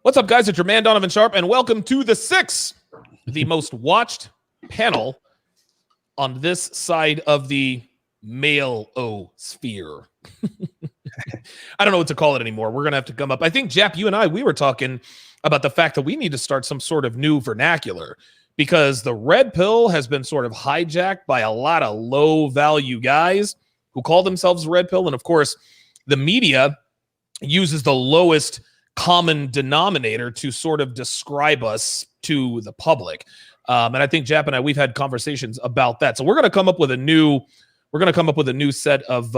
What's up, guys? It's your man, Donovan Sharpe, and welcome to the Six, the most watched panel on this side of the male-o-sphere. I don't know what to call it anymore. We're going to have to come up. I think, Jap, you and I, we were talking about the fact that we need to start some sort of new vernacular because the red pill has been sort of hijacked by a lot of low-value guys who call themselves red pill. And, of course, the media uses the lowest common denominator to sort of describe us to the public. And I think Jap and I, we've had conversations about that. So we're going to come up with a new set of,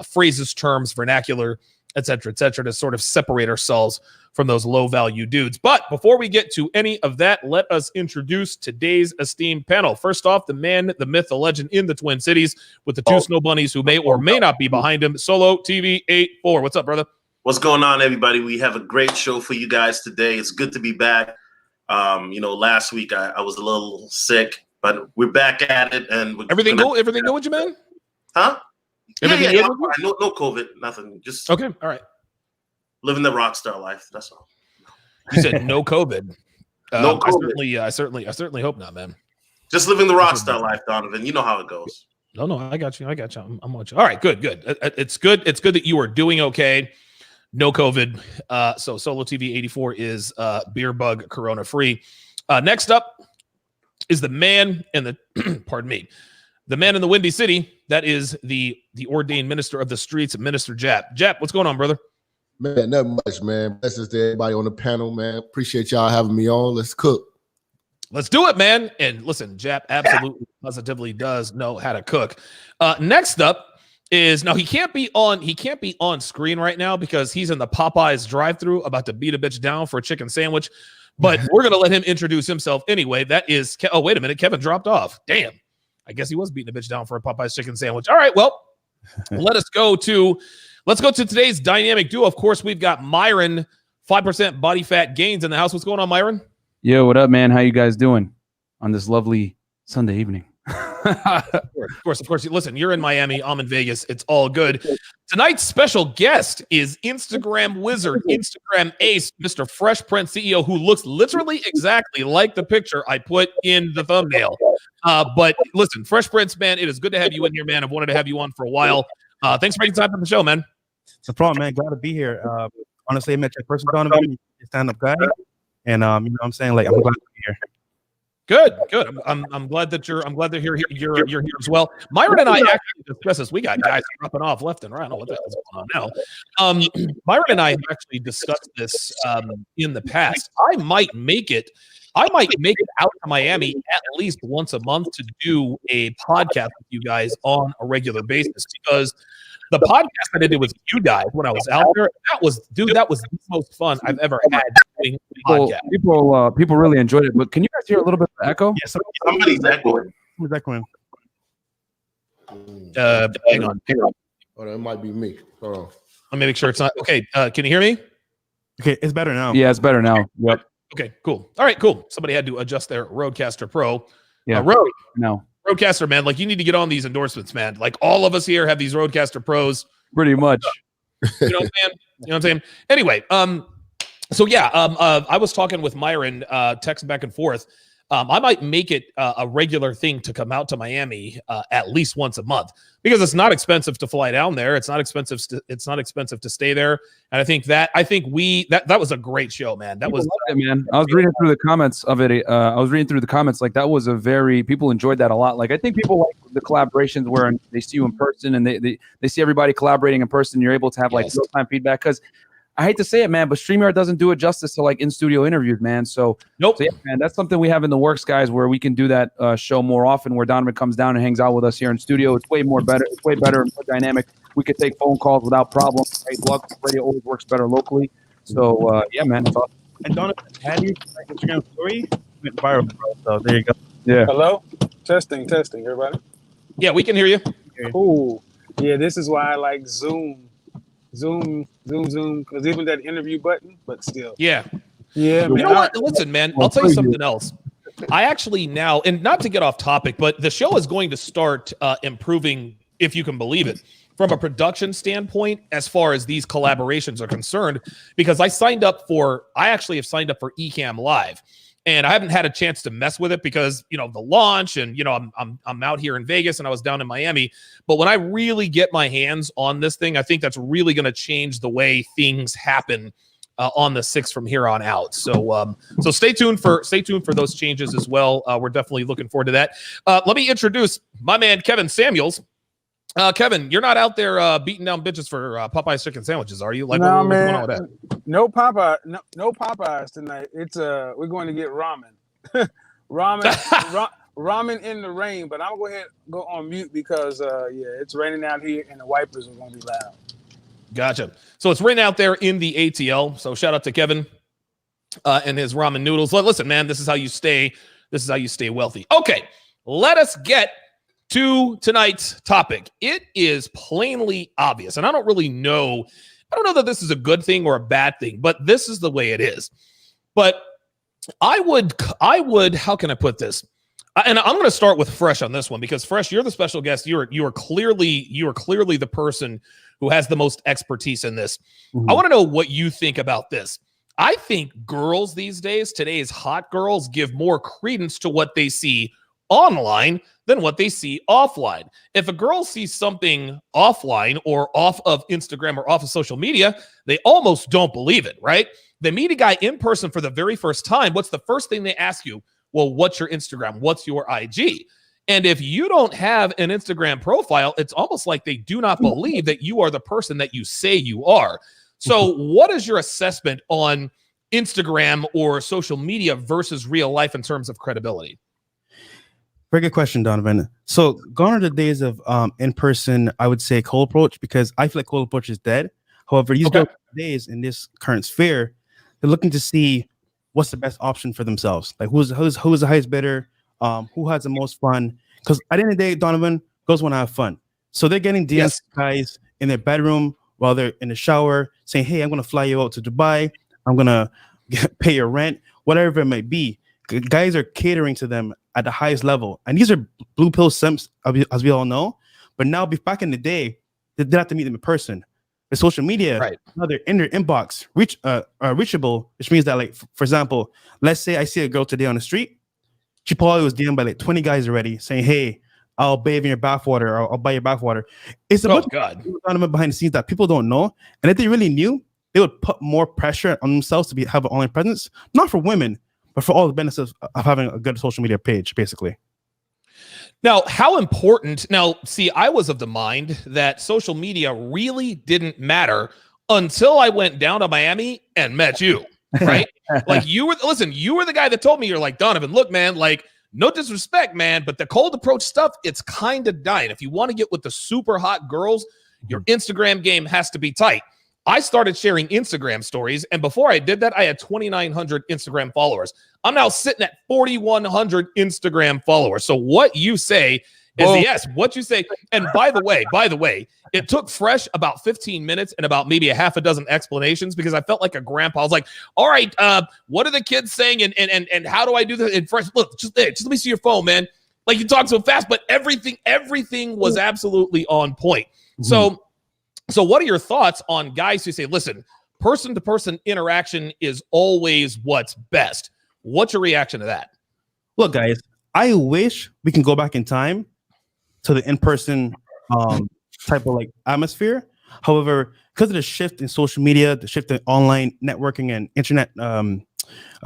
phrases, terms, vernacular, et cetera, to sort of separate ourselves from those low value dudes. But before we get to any of that, let us introduce today's esteemed panel. First off, the man, the myth, the legend in the Twin Cities with the two snow bunnies who may or may not be behind him. Solo TV 84. What's up, brother? What's going on, everybody? We have a great show for you guys today. It's good to be back. Last week I was a little sick, but we're back at it. And everything good? Everything good with you, man? Huh? Everything yeah. good? No COVID, nothing. Just okay. All right. Living the rock star life. That's all. You said no COVID. No COVID. I certainly hope not, man. Just living the rock star life, Donovan. You know how it goes. No, I got you. I'm watching. All right, good. It's good. It's good that you are doing okay. No COVID. So Solo TV 84 is beer bug corona free. Next up is the man in the pardon me, the man in the Windy City. That is the ordained minister of the streets, Minister Jap. Jap, what's going on, brother? Man, nothing much, man. Blessings to everybody on the panel, man. Appreciate y'all having me on. Let's cook. Let's do it, man. And listen, Jap absolutely positively does know how to cook. Next up is now he can't be on screen right now because he's in the Popeyes drive-thru about to beat a bitch down for a chicken sandwich. But we're gonna let him introduce himself anyway. That is wait a minute, Kevin dropped off. Damn, I guess he was beating a bitch down for a Popeyes chicken sandwich. All right, well, let's go to today's dynamic duo. Of course, we've got Myron, 5% body fat gains in the house. What's going on, Myron? Yo, what up, man? How you guys doing on this lovely Sunday evening? Of course. Listen, you're in Miami. I'm in Vegas. It's all good. Tonight's special guest is Instagram wizard, Instagram ace, Mr. Fresh Prince CEO, who looks literally exactly like the picture I put in the thumbnail. But listen, Fresh Prince, man, it is good to have you in here, man. I've wanted to have you on for a while. Thanks for making time for the show, man. No problem, man. Glad to be here. Honestly, I met your person, Donovan, you're a stand-up guy. And you know what I'm saying? Like, I'm glad to be here. Good. I'm glad that you're here as well. Myron and I actually discussed this. We got guys dropping off left and right. I don't know what the hell's going on now. Myron and I have actually discussed this in the past. I might make it out to Miami at least once a month to do a podcast with you guys on a regular basis because the podcast that I did with you guys when I was out there, that was the most fun I've ever had doing a podcast. People really enjoyed it. But can you guys hear a little bit of echo? Yeah, somebody's echoing. Who's echoing? Hang on. Oh, that might be me. Hold on. Let me make sure it's not okay. Can you hear me? Okay, it's better now. Yeah, it's better now. Yep. Okay, cool. All right, cool. Somebody had to adjust their Rodecaster Pro. Yeah. Rodecaster, man, like you need to get on these endorsements, man. Like all of us here have these Rodecaster Pros. Pretty much. You know what I'm saying? Anyway, so yeah, I was talking with Myron, texting back and forth. I might make it a regular thing to come out to Miami at least once a month because it's not expensive to fly down there. It's not expensive. It's not expensive to stay there. And I think that was a great show, man. That was it, man. I was reading through the comments of it. Like that was people enjoyed that a lot. Like I think people like the collaborations where they see you in person and they see everybody collaborating in person. You're able to have like real-time feedback because I hate to say it, man, but StreamYard doesn't do it justice to like in-studio interviews, man. So, nope. So yeah, man, that's something we have in the works, guys, where we can do that show more often, where Donovan comes down and hangs out with us here in studio. It's way better and more dynamic. We could take phone calls without problems. Hey, luck, radio always works better locally. So, yeah, man. It's awesome. And Donovan, had you like Instagram story went viral, bro. So there you go. Yeah. Hello? Testing, everybody. Yeah, we can hear you. Cool. Yeah, this is why I like Zoom, because even that interview button, but still. Yeah, man. You know what? Listen, man, I'll tell you something else. I actually now, and not to get off topic, but the show is going to start improving, if you can believe it. from a production standpoint as far as these collaborations are concerned, because I actually have signed up for Ecamm Live, and I haven't had a chance to mess with it because, you know, the launch and, you know, I'm out here in Vegas and I was down in Miami. But when I really get my hands on this thing, I think that's really going to change the way things happen on the 6th from here on out. So so stay tuned for those changes as well. We're definitely looking forward to that. Let me introduce my man, Kevin Samuels. Kevin, you're not out there beating down bitches for Popeye's chicken sandwiches, are you? Like, No, what's going on with that? No Popeyes tonight. It's we're going to get ramen. Ramen in the rain, but I'm going to go ahead and go on mute because it's raining out here and the wipers are going to be loud. Gotcha. So it's raining out there in the ATL. So shout out to Kevin and his ramen noodles. Listen, man, this is how you stay wealthy. Okay, let us get to tonight's topic. It is plainly obvious, and I don't know that this is a good thing or a bad thing, but this is the way it is. But I would, how can I put this? And I'm going to start with Fresh on this one because Fresh, you're the special guest. You are clearly the person who has the most expertise in this. Mm-hmm. I want to know what you think about this. I think girls these days, today's hot girls, give more credence to what they see online than what they see offline. If a girl sees something offline or off of Instagram or off of social media, they almost don't believe it, right? They meet a guy in person for the very first time. What's the first thing they ask you? Well, what's your Instagram? What's your IG? And if you don't have an Instagram profile, it's almost like they do not believe that you are the person that you say you are. So what is your assessment on Instagram or social media versus real life in terms of credibility? Very good question, Donovan. So gone are the days of in-person, I would say cold approach, because I feel like cold approach is dead. However, these days in this current sphere, they're looking to see what's the best option for themselves. Like who's the highest bidder, who has the most fun. Because at the end of the day, Donovan, girls want to have fun. So they're getting DMs guys in their bedroom while they're in the shower saying, hey, I'm going to fly you out to Dubai. I'm going to pay your rent, whatever it might be. Guys are catering to them at the highest level. And these are blue pill simps, as we all know. But now, back in the day, they didn't have to meet them in person. The social media, now they're in their inbox, reachable, which means that, like, for example, let's say I see a girl today on the street. She probably was DM'd by like 20 guys already saying, hey, I'll bathe in your bathwater, or I'll buy your bathwater. It's a bunch of behind the scenes that people don't know. And if they really knew, they would put more pressure on themselves to have an online presence, not for women, but for all the benefits of having a good social media page, basically. Now, how important? Now, see, I was of the mind that social media really didn't matter until I went down to Miami and met you, right? Like you were the guy that told me, you're like, Donovan, look, man, like, no disrespect, man, but the cold approach stuff, it's kind of dying. If you want to get with the super hot girls, your Instagram game has to be tight. I started sharing Instagram stories, and before I did that, I had 2,900 Instagram followers. I'm now sitting at 4,100 Instagram followers. So what you say is yes, what you say. And by the way, it took Fresh about 15 minutes and about maybe a half a dozen explanations because I felt like a grandpa. I was like, all right, what are the kids saying? And how do I do this? And Fresh, look, just let me see your phone, man. Like, you talk so fast, but everything was absolutely on point. Mm-hmm. So what are your thoughts on guys who say, listen, person-to-person interaction is always what's best? What's your reaction to that? Look, guys, I wish we can go back in time to the in-person type of like atmosphere. However, because of the shift in social media, the shift in online networking and internet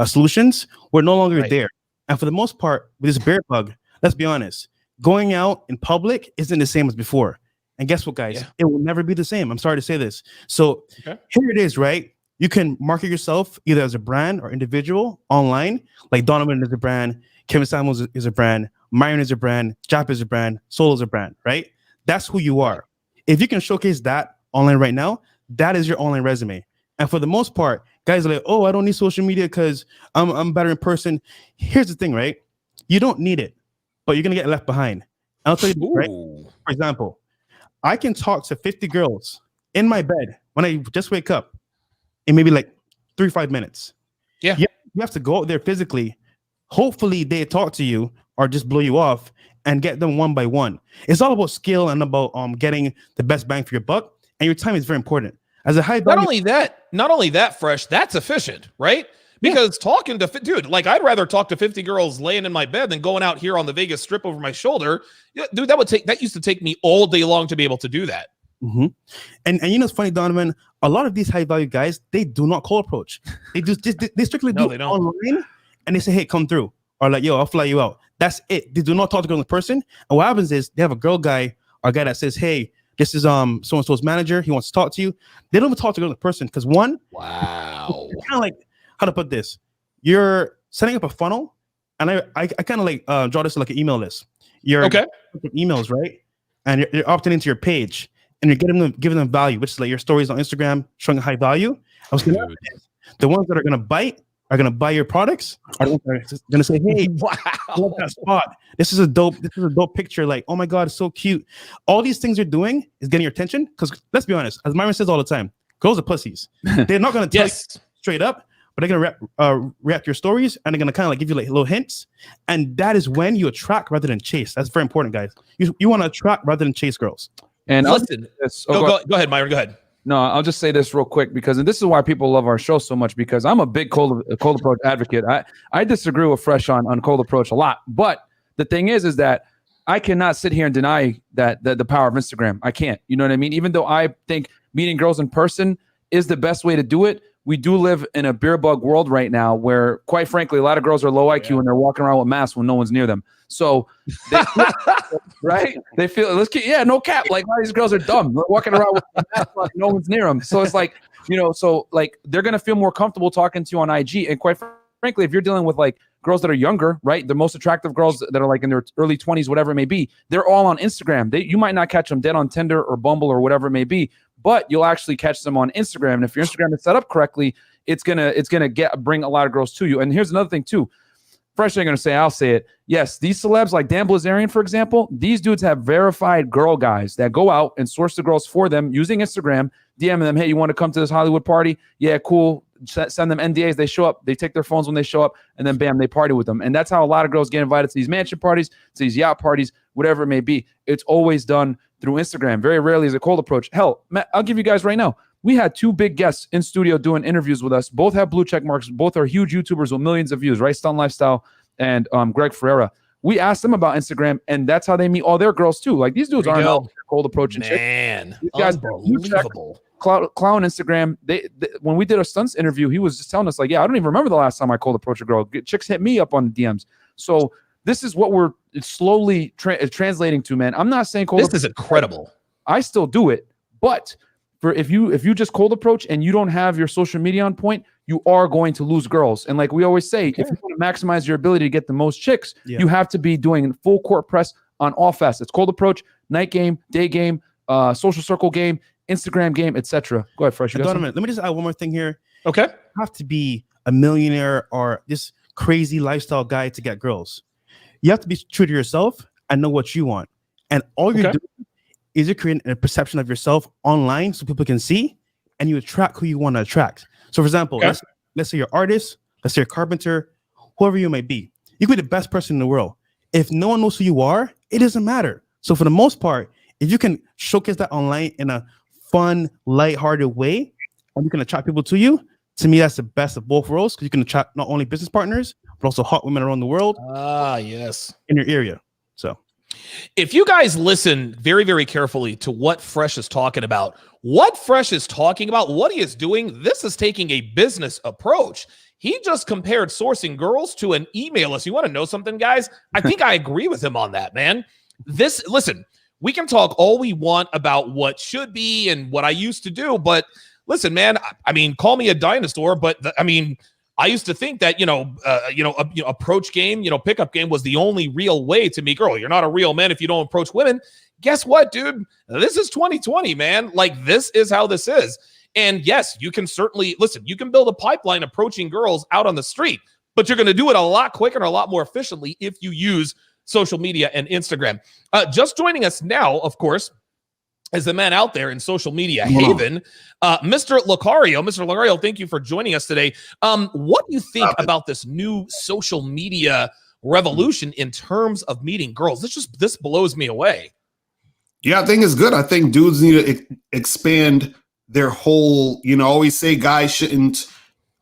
solutions, we're no longer there. And for the most part, with this bear bug, let's be honest, going out in public isn't the same as before. And guess what, guys? It will never be the same. I'm sorry to say this. So here it is, right? You can market yourself either as a brand or individual online. Like Donovan is a brand, Kevin Samuels is a brand, Myron is a brand, Jap is a brand, Solo is a brand, right? That's who you are. If you can showcase that online right now, that is your online resume. And for the most part, guys are like, oh, I don't need social media because I'm better in person. Here's the thing, right? You don't need it, but you're going to get left behind. I'll tell you, right? For example, I can talk to 50 girls in my bed when I just wake up in maybe like 3-5 minutes. You have to go out there physically. Hopefully they talk to you or just blow you off. and get them one by one. It's all about skill and about getting the best bang for your buck. And your time is very important. As a high value, not only that, Fresh, that's efficient, right? Because talking to dude, like I'd rather talk to 50 girls laying in my bed than going out here on the Vegas Strip over my shoulder. Dude, that used to take me all day long to be able to do that. Mm-hmm. And you know it's funny, Donovan. A lot of these high value guys, they do not cold approach. They they strictly do it online, and they say, "Hey, come through," or like, "Yo, I'll fly you out." That's it. They do not talk to girls in person. And what happens is they have a girl guy or a guy that says, "Hey, this is so and so's manager. He wants to talk to you." They don't even talk to girls in person because one, wow, kind of like how to put this. You're setting up a funnel, and I kind of like draw this like an email list. You're emails, right? And you're opting into your page. And you're giving them value, which is like your stories on Instagram showing high value. I was gonna the ones that are gonna buy your products are the ones that are gonna say, "Hey, wow, I love that spot. This is a dope picture. Like, oh my god, it's so cute." All these things you're doing is getting your attention. Because let's be honest, as Myron says all the time, girls are pussies. They're not gonna tell you straight up, but they're gonna react to your stories and they're gonna kind of like give you like little hints. And that is when you attract rather than chase. That's very important, guys. You want to attract rather than chase girls. And listen, go ahead, Myron. Go ahead. No, I'll just say this real quick and this is why people love our show so much, because I'm a big cold approach advocate. I disagree with Fresh on cold approach a lot, but the thing is that I cannot sit here and deny that the power of Instagram. I can't. You know what I mean? Even though I think meeting girls in person is the best way to do it, we do live in a beer bug world right now where, quite frankly, a lot of girls are low IQ and they're walking around with masks when no one's near them. So, right? They feel no cap. Like, all these girls are dumb. They're walking around with a mask on, no one's near them. So it's like, they're gonna feel more comfortable talking to you on IG. And quite frankly, if you're dealing with like girls that are younger, right? The most attractive girls that are like in their early 20s, whatever it may be, they're all on Instagram. You might not catch them dead on Tinder or Bumble or whatever it may be, but you'll actually catch them on Instagram. And if your Instagram is set up correctly, it's gonna bring a lot of girls to you. And here's another thing too. Fresh ain't gonna say, I'll say it. Yes, these celebs like Dan Blazarian, for example, these dudes have verified girl guys that go out and source the girls for them using Instagram, DMing them, "Hey, you want to come to this Hollywood party? Yeah, cool." Send them NDAs. They show up. They take their phones when they show up, and then bam, they party with them. And that's how a lot of girls get invited to these mansion parties, to these yacht parties, whatever it may be. It's always done through Instagram. Very rarely is a cold approach. Hell, Matt, I'll give you guys right now. We had 2 big guests in studio doing interviews with us. Both have blue check marks. Both are huge YouTubers with millions of views, right? Stun Lifestyle and Greg Ferreira. We asked them about Instagram, and that's how they meet all their girls too. Like, these dudes aren't all cold approaching shit. Man, these guys unbelievable. Clown Instagram. They when we did a stunts interview, he was just telling us like, "Yeah, I don't even remember the last time I cold approached a girl. Chicks hit me up on DMs." So this is what we're slowly translating to, man. I'm not saying cold. This is incredible. I still do it, but if you just cold approach and you don't have your social media on point, you are going to lose girls. And like we always say, if you want to maximize your ability to get the most chicks, you have to be doing full court press on all facets. Cold approach, night game, day game, social circle game, Instagram game, etc. Go ahead, Fresh. Donovan, let me just add one more thing here. Okay. You have to be a millionaire or this crazy lifestyle guy to get girls. You have to be true to yourself and know what you want. And all you're doing is you're creating a perception of yourself online so people can see, and you attract who you want to attract. So, for example, let's say you're an artist, let's say you're a carpenter, whoever you may be. You could be the best person in the world. If no one knows who you are, it doesn't matter. So, for the most part, if you can showcase that online in a fun, lighthearted way, and you can attract people to you, to me, that's the best of both worlds, because you can attract not only business partners, but also hot women around the world. Yes. In your area. So, if you guys listen very, very carefully to what Fresh is talking about, what he is doing, this is taking a business approach. He just compared sourcing girls to an email list. You want to know something, guys? I think I agree with him on that, man. Listen, we can talk all we want about what should be and what I used to do, but listen, man, I mean, call me a dinosaur, but I used to think that, approach game, pickup game was the only real way to meet girl. You're not a real man if you don't approach women. Guess what, dude? This is 2020, man. Like, this is how this is. And yes, you can certainly, you can build a pipeline approaching girls out on the street, but you're going to do it a lot quicker and a lot more efficiently if you use social media and Instagram. Just joining us now, of course, as the man out there in social media haven, Mr. Lucario. Mr. Lucario, thank you for joining us today. What do you think about this new social media revolution in terms of meeting girls. This blows me away. Yeah, I think it's good. I think dudes need to expand their whole, always say guys shouldn't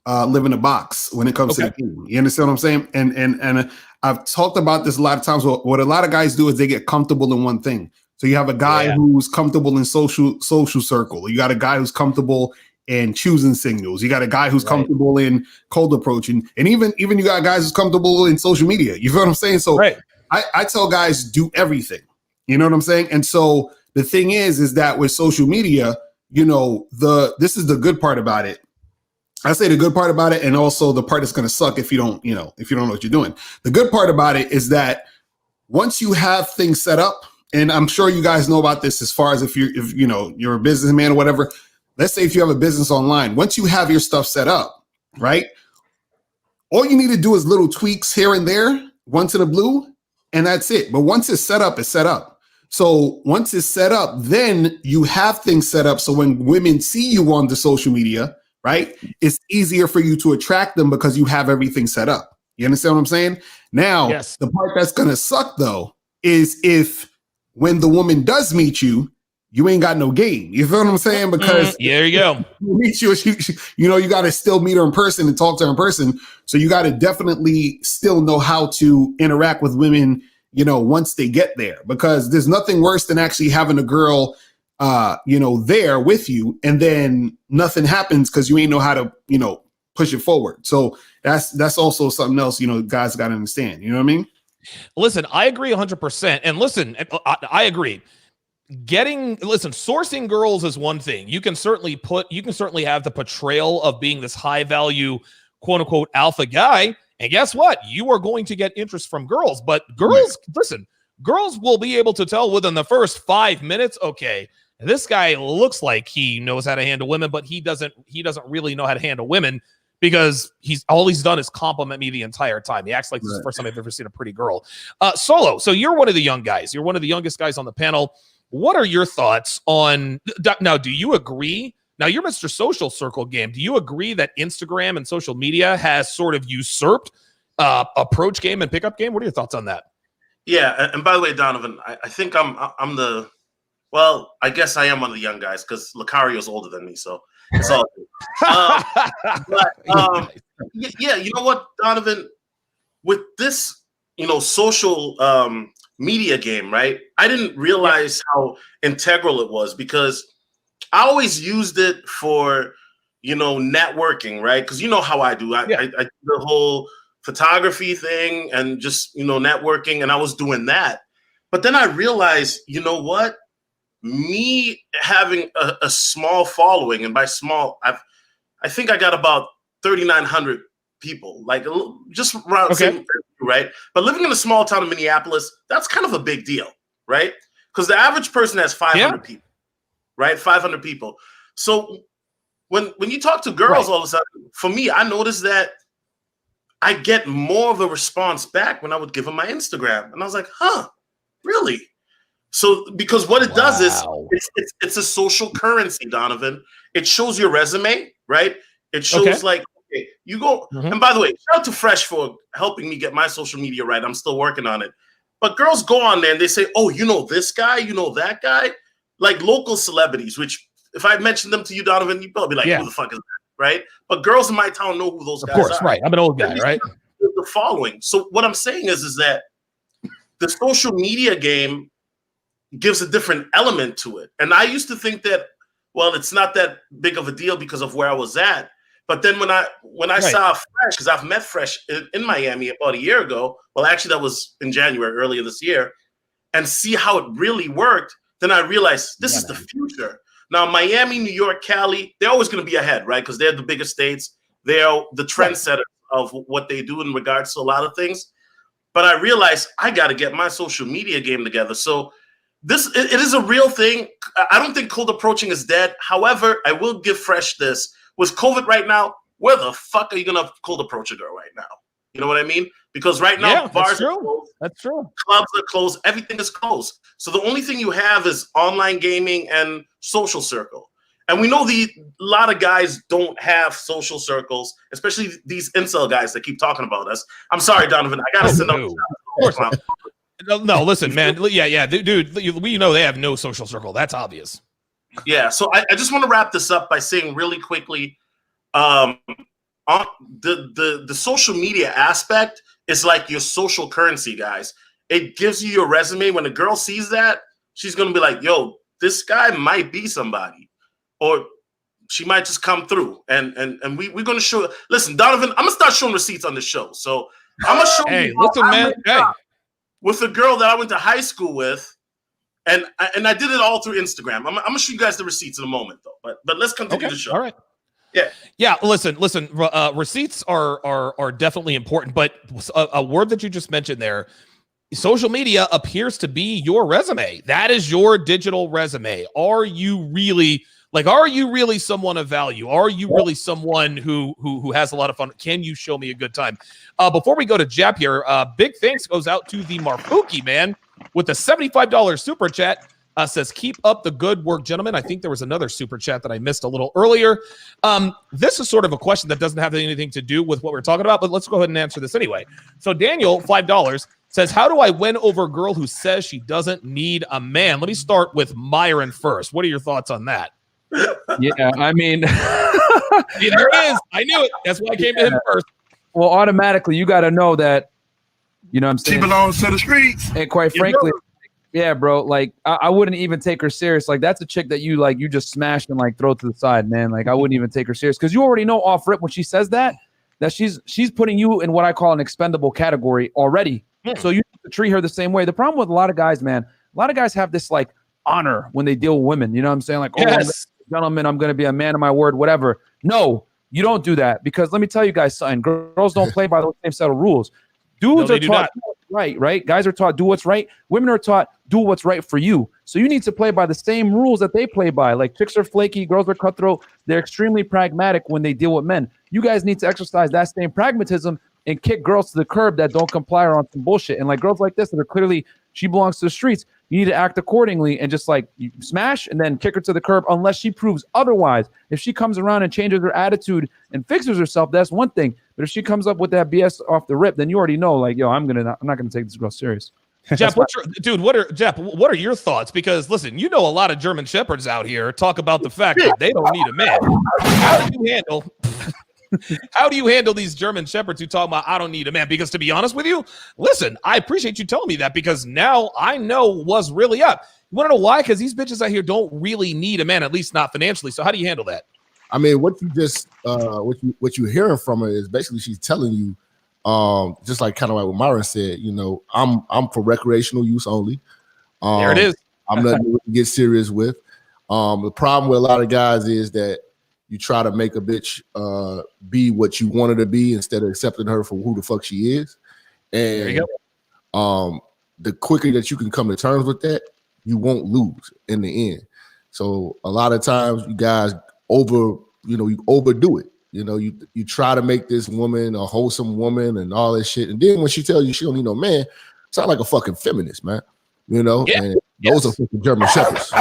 live in a box when it comes to the game. You understand what I'm saying? And I've talked about this a lot of times. What a lot of guys do is they get comfortable in one thing. So you have a guy who's comfortable in social circle. You got a guy who's comfortable in choosing signals. You got a guy who's comfortable in cold approach. And even you got guys who's comfortable in social media. You feel what I'm saying? So I tell guys do everything. You know what I'm saying? And so the thing is that with social media, this is the good part about it. I say the good part about it, and also the part that's going to suck if you don't know what you're doing. The good part about it is that once you have things set up, and I'm sure you guys know about this as far as if you're a businessman or whatever. Let's say if you have a business online, once you have your stuff set up, right? All you need to do is little tweaks here and there, once in a blue, and that's it. But once it's set up, it's set up. So once it's set up, then you have things set up. So when women see you on the social media, right, it's easier for you to attract them because you have everything set up. You understand what I'm saying? Now, the part that's going to suck, though, is if when the woman does meet you, you ain't got no game. You feel what I'm saying? Because there you go. Meet you, you got to still meet her in person and talk to her in person. So you got to definitely still know how to interact with women, once they get there, because there's nothing worse than actually having a girl, there with you, and then nothing happens because you ain't know how to, push it forward. So that's also something else, guys got to understand. You know what I mean? Listen, I agree 100%. And listen, I agree. Sourcing girls is one thing. You can certainly have the portrayal of being this high value, quote unquote, alpha guy. And guess what? You are going to get interest from girls. But girls, girls will be able to tell within the first 5 minutes, okay, this guy looks like he knows how to handle women, but he doesn't really know how to handle women, because all he's done is compliment me the entire time. He acts like this is the first time I've ever seen a pretty girl. Solo, so you're one of the young guys. You're one of the youngest guys on the panel. What are your thoughts on now? Do you agree? Now you're Mr. Social Circle Game. Do you agree that Instagram and social media has sort of usurped approach game and pickup game? What are your thoughts on that? Yeah, and by the way, Donovan, I think I'm the, well, I guess I am one of the young guys because Lucario's older than me, so it's all good. Yeah, you know what, Donovan, with this, social media game, right? I didn't realize how integral it was, because I always used it for, networking, right? Because you know how I do. I do the whole photography thing and just, networking, and I was doing that. But then I realized, you know what? Me having a small following, and by small, I think I got about 3,900 people, like just around, right? But living in a small town of Minneapolis, that's kind of a big deal, right? Because the average person has 500 people, right? 500 people. So when you talk to girls all of a sudden, for me, I noticed that I get more of a response back when I would give them my Instagram. And I was like, huh, really? So because what it does is it's a social currency, Donovan. It shows your resume, right? It shows like, okay, you go. And by the way, shout out to Fresh for helping me get my social media right. I'm still working on it. But girls go on there and they say, oh, you know this guy, you know that guy, like local celebrities, which if I mentioned them to you, Donovan, you'd probably be like, who the fuck is that, right? But girls in my town know who those guys are. Of course, right. I'm an old guy, right? The following. So what I'm saying is that the social media game gives a different element to it. And I used to think that, well, it's not that big of a deal because of where I was at. But then when I saw Fresh, because I've met Fresh in Miami about a year ago, well, actually that was in January, earlier this year, and see how it really worked, then I realized this is the future. Now, Miami, New York, Cali, they're always going to be ahead, right? Because they're the biggest states. They're the trendsetters of what they do in regards to a lot of things. But I realized I got to get my social media game together. So it is a real thing. I don't think cold approaching is dead. However, I will give Fresh this. With COVID right now, where the fuck are you going to cold approach a girl right now? You know what I mean? Because right now, bars are closed. That's true. Clubs are closed. Everything is closed. So the only thing you have is online gaming and social circle. And we know a lot of guys don't have social circles, especially these incel guys that keep talking about us. I'm sorry, Donovan. I gotta send up. Of course not. No, listen, man. Yeah, dude. We know they have no social circle. That's obvious. Yeah. So I just want to wrap this up by saying really quickly, on the social media aspect is like your social currency, guys. It gives you your resume. When a girl sees that, she's gonna be like, "Yo, this guy might be somebody," or she might just come through. And we're gonna show. Listen, Donovan, I'm gonna start showing receipts on the show. So I'm gonna show Hey, you. listen, man. Hey, with a girl that I went to high school with, and I did it all through Instagram. I'm gonna show you guys the receipts in a moment, though. But let's continue the show. All right. Yeah. Listen. Receipts are definitely important, but a word that you just mentioned there, social media appears to be your resume. That is your digital resume. Are you really someone of value? Are you really someone who has a lot of fun? Can you show me a good time? Before we go to Jap here, big thanks goes out to the Marfuki man with a $75 super chat. Says, keep up the good work, gentlemen. I think there was another super chat that I missed a little earlier. This is sort of a question that doesn't have anything to do with what we're talking about, but let's go ahead and answer this anyway. So Daniel, $5, says, how do I win over a girl who says she doesn't need a man? Let me start with Myron first. What are your thoughts on that? Yeah, I mean, there it is. I knew it. That's why I came to him first. Well, automatically, you got to know that, you know what I'm saying? She belongs to the streets. And quite frankly, yeah, bro, like I wouldn't even take her serious. Like that's a chick that you just smash and like throw to the side, man. Like I wouldn't even take her serious because you already know off rip when she says that she's putting you in what I call an expendable category already. So you have to treat her the same way. The problem with a lot of guys, man, a lot of guys have this like honor when they deal with women. You know what I'm saying? Like, yes. Gentlemen, I'm going to be a man of my word, whatever. No, you don't do that because let me tell you guys something. Girls don't play by the same set of rules. Dudes are taught right? Guys are taught do what's right. Women are taught do what's right for you. So you need to play by the same rules that they play by. Like chicks are flaky, girls are cutthroat. They're extremely pragmatic when they deal with men. You guys need to exercise that same pragmatism and kick girls to the curb that don't comply or on some bullshit. And like girls like this that are clearly she belongs to the streets. You need to act accordingly and just like you smash and then kick her to the curb unless she proves otherwise. If she comes around and changes her attitude and fixes herself, that's one thing. But if she comes up with that BS off the rip, then you already know, like, yo, I'm not gonna take this girl serious. Jeff, what are your thoughts? Because listen, you know a lot of German shepherds out here talk about the fact that they don't need a man. How do you handle these German shepherds who talk about I don't need a man? Because to be honest with you, listen, I appreciate you telling me that because now I know what's really up. You want to know why? Because these bitches out here don't really need a man, at least not financially. So how do you handle that? I mean, what you just what you're hearing from her is basically she's telling you, just like kind of like what Myron said. You know, I'm for recreational use only. There it is. I'm not going to get serious with. The problem with a lot of guys is that you try to make a bitch be what you want her to be instead of accepting her for who the fuck she is. And there you go. The quicker that you can come to terms with that, you won't lose in the end. So a lot of times you guys you overdo it. You know, you try to make this woman a wholesome woman and all that shit. And then when she tells you she don't need no man, sound like a fucking feminist, man. You know, and those are fucking German shepherds.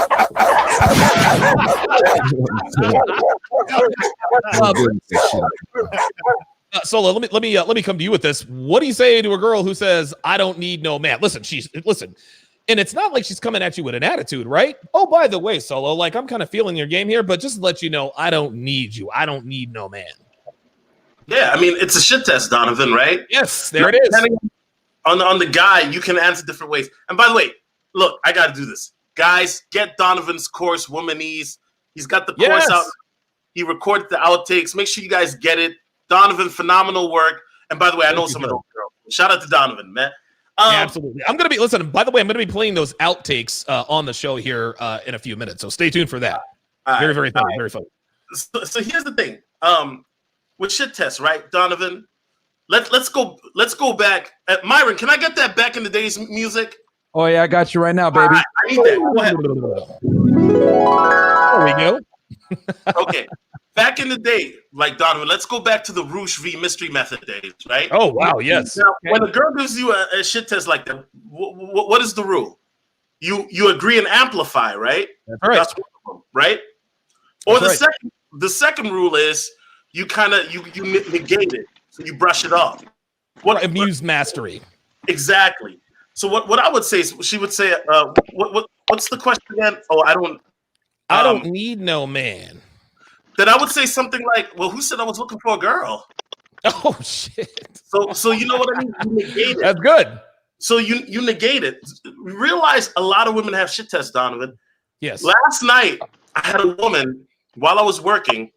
Solo, let me come to you with this. What do you say to a girl who says, I don't need no man? Listen, and it's not like she's coming at you with an attitude, right? Oh, by the way, Solo, like I'm kind of feeling your game here, but just to let you know, I don't need you. I don't need no man. Yeah, I mean, it's a shit test, Donovan, right? Yes, there it is. On the guy, you can answer different ways. And by the way, look, I got to do this. Guys, get Donovan's course, Womanese. He's got the course out. He recorded the outtakes. Make sure you guys get it. Donovan, phenomenal work. And by the way, I know some of those girls. Shout out to Donovan, man. Absolutely. By the way, I'm going to be playing those outtakes on the show here in a few minutes. So stay tuned for that. Very, very funny. Very funny. So here's the thing. With shit tests, right, Donovan? Let's go back. Myron, can I get that back in the days music? Oh yeah, I got you right now, baby. Right, I need that. There we go. Okay. Back in the day, like Donovan, let's go back to the Roosh v. Mystery Method days, right? Oh, wow, yes. Now, when a girl gives you a shit test like that, what is the rule? You agree and amplify, right? All right. That's one of them, right? Or That's the second rule is you kind of you negate it, so you brush it off. What Abuse mastery. Exactly. So what I would say is she would say, what's the question again? Oh, I don't need no man. Then I would say something like, well, who said I was looking for a girl? Oh shit. So you know what I mean? You negate it. That's good. So you negate it. Realize a lot of women have shit tests, Donovan. Yes. Last night I had a woman while I was working.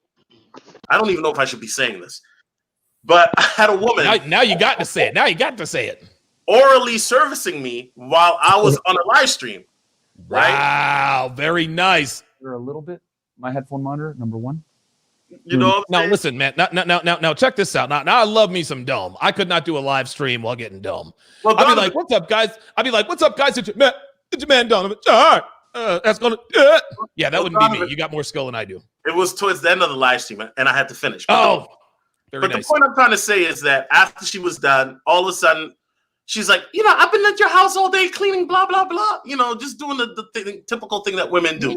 I don't even know if I should be saying this, but I had a woman. Now you got to say it. Now you got to say it. Orally servicing me while I was on a live stream. Right? Wow. Very nice. A little bit. My headphone monitor, number one. You know what I'm Now saying? listen, man. Now check this out. Now I love me some dome. I could not do a live stream while getting dome. Well, I'd be Donovan, like, "What's up, guys?" It's your man Donovan. All right. That's gonna. Yeah, that Well, wouldn't be me. Donovan, You got more skill than I do. it was towards the end of the live stream, and I had to finish. Oh, very But nice. the point I'm trying to say is that after she was done, all of a sudden, she's like, I've been at your house all day cleaning, blah, blah, blah. Just doing the typical thing that women do.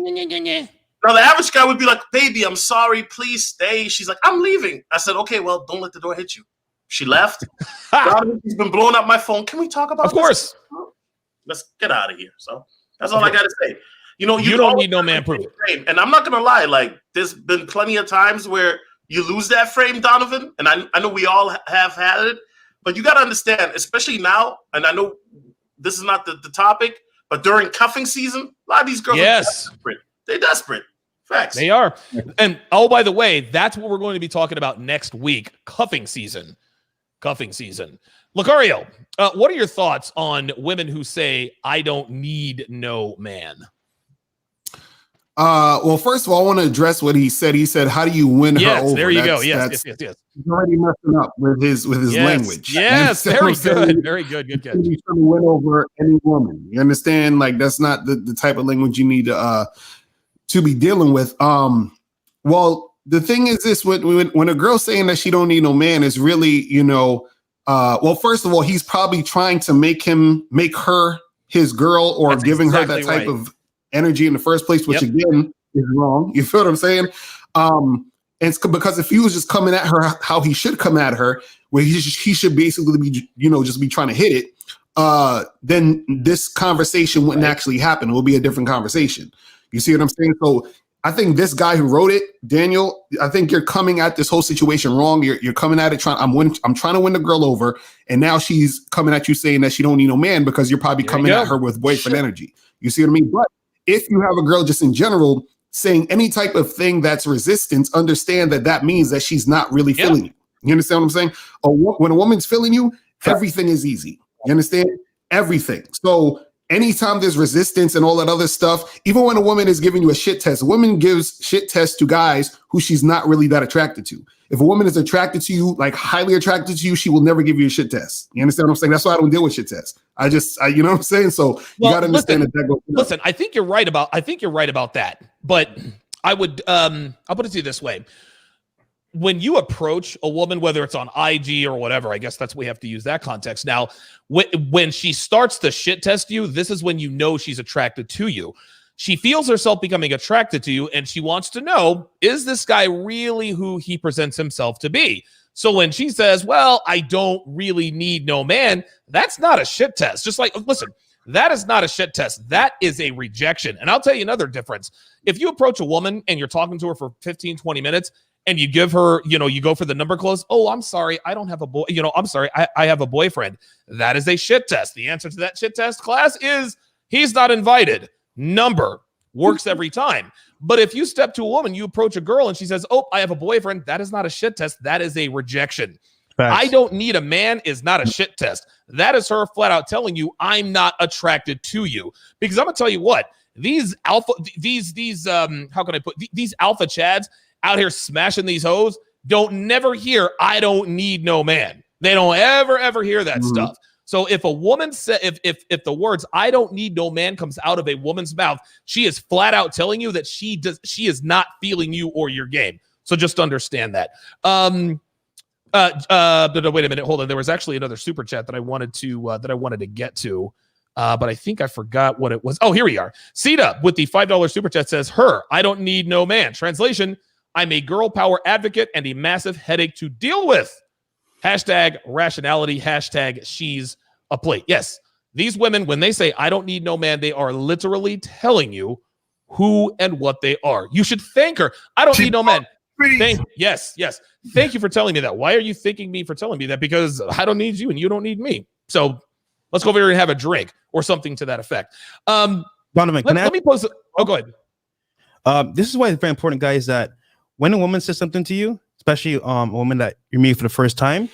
Now, the average guy would be like, baby, I'm sorry, please stay. She's like, I'm leaving. I said, okay, well, don't let the door hit you. She left. She's been blowing up my phone. Can we talk about Of course. this? Let's get out of here. So that's all I got to say. You don't need no man proof. And I'm not going to lie. Like, there's been plenty of times where you lose that frame, Donovan. And I know we all have had it. But you got to understand, especially now, and I know this is not the topic, but during cuffing season, a lot of these girls are desperate. They're desperate. Facts. They are. And oh, by the way, that's what we're going to be talking about next week. Cuffing season. Lucario, what are your thoughts on women who say, I don't need no man? Well, first of all, I want to address what he said. He said, "How do you win her over?" There you go. Yes. He's already messing up with his language. Yes, very good. Very good. Good catch. He's trying to win over any woman. You understand? Like, that's not the type of language you need to be dealing with. Well, the thing is this: when a girl's saying that she don't need no man, is really, well, first of all, he's probably trying to make her his girl, or That's giving exactly her that type right. of energy in the first place, which again is wrong. You feel what I'm saying? And it's because if he was just coming at her how he should come at her, where he should basically be, just be trying to hit it, then this conversation wouldn't actually happen. It will be a different conversation. You see what I'm saying? So I think this guy who wrote it, Daniel, I think you're coming at this whole situation wrong. You're coming at it I'm trying to win the girl over, and now she's coming at you saying that she don't need no man because you're probably coming at her with boyfriend energy. You see what I mean? But if you have a girl just in general saying any type of thing that's resistance, understand that means that she's not really feeling you. You understand what I'm saying? When a woman's feeling you, everything is easy. You understand? Everything. So anytime there's resistance and all that other stuff, even when a woman is giving you a shit test, a woman gives shit tests to guys who she's not really that attracted to. If a woman is attracted to you, like highly attracted to you, she will never give you a shit test. You understand what I'm saying? That's why I don't deal with shit tests. You know what I'm saying? So you got to understand that goes. Listen, I think you're right about that. But I would I'll put it to you this way. When you approach a woman, whether it's on IG or whatever, I guess that's we have to use that context. Now, when she starts to shit test you, this is when you know she's attracted to you. She feels herself becoming attracted to you, and she wants to know, is this guy really who he presents himself to be? So when she says, well, I don't really need no man, that's not a shit test. Just like, listen, that is not a shit test. That is a rejection. And I'll tell you another difference. If you approach a woman and you're talking to her for 15, 20 minutes, and you give her, you go for the number close. Oh, I'm sorry, I don't have a boy. I'm sorry, I have a boyfriend. That is a shit test. The answer to that shit test, class, is he's not invited. Number works every time. But if you step to a woman, you approach a girl and she says, oh, I have a boyfriend. That is not a shit test. That is a rejection. Facts. I don't need a man is not a shit test. That is her flat out telling you, I'm not attracted to you. Because I'm going to tell you what, these alpha chads out here smashing these hoes don't never hear, I don't need no man. They don't ever hear that stuff. So if a woman says, if the words "I don't need no man" comes out of a woman's mouth, she is flat out telling you that she is not feeling you or your game. So just understand that. Wait a minute, hold on. There was actually another super chat that I wanted to get to. But I think I forgot what it was. Oh, here we are. Sita with the $5 super chat says, her, I don't need no man. Translation, I'm a girl power advocate and a massive headache to deal with. Hashtag rationality. Hashtag she's a plate. Yes, these women, when they say I don't need no man, they are literally telling you who and what they are. You should thank her. I don't need no man. Yes. Thank you for telling me that. Why are you thanking me for telling me that? Because I don't need you and you don't need me. So let's go over here and have a drink or something to that effect. Donovan, let me pose. Oh, go ahead. This is why it's very important, guys, that when a woman says something to you, especially a woman that you're meeting for the first time,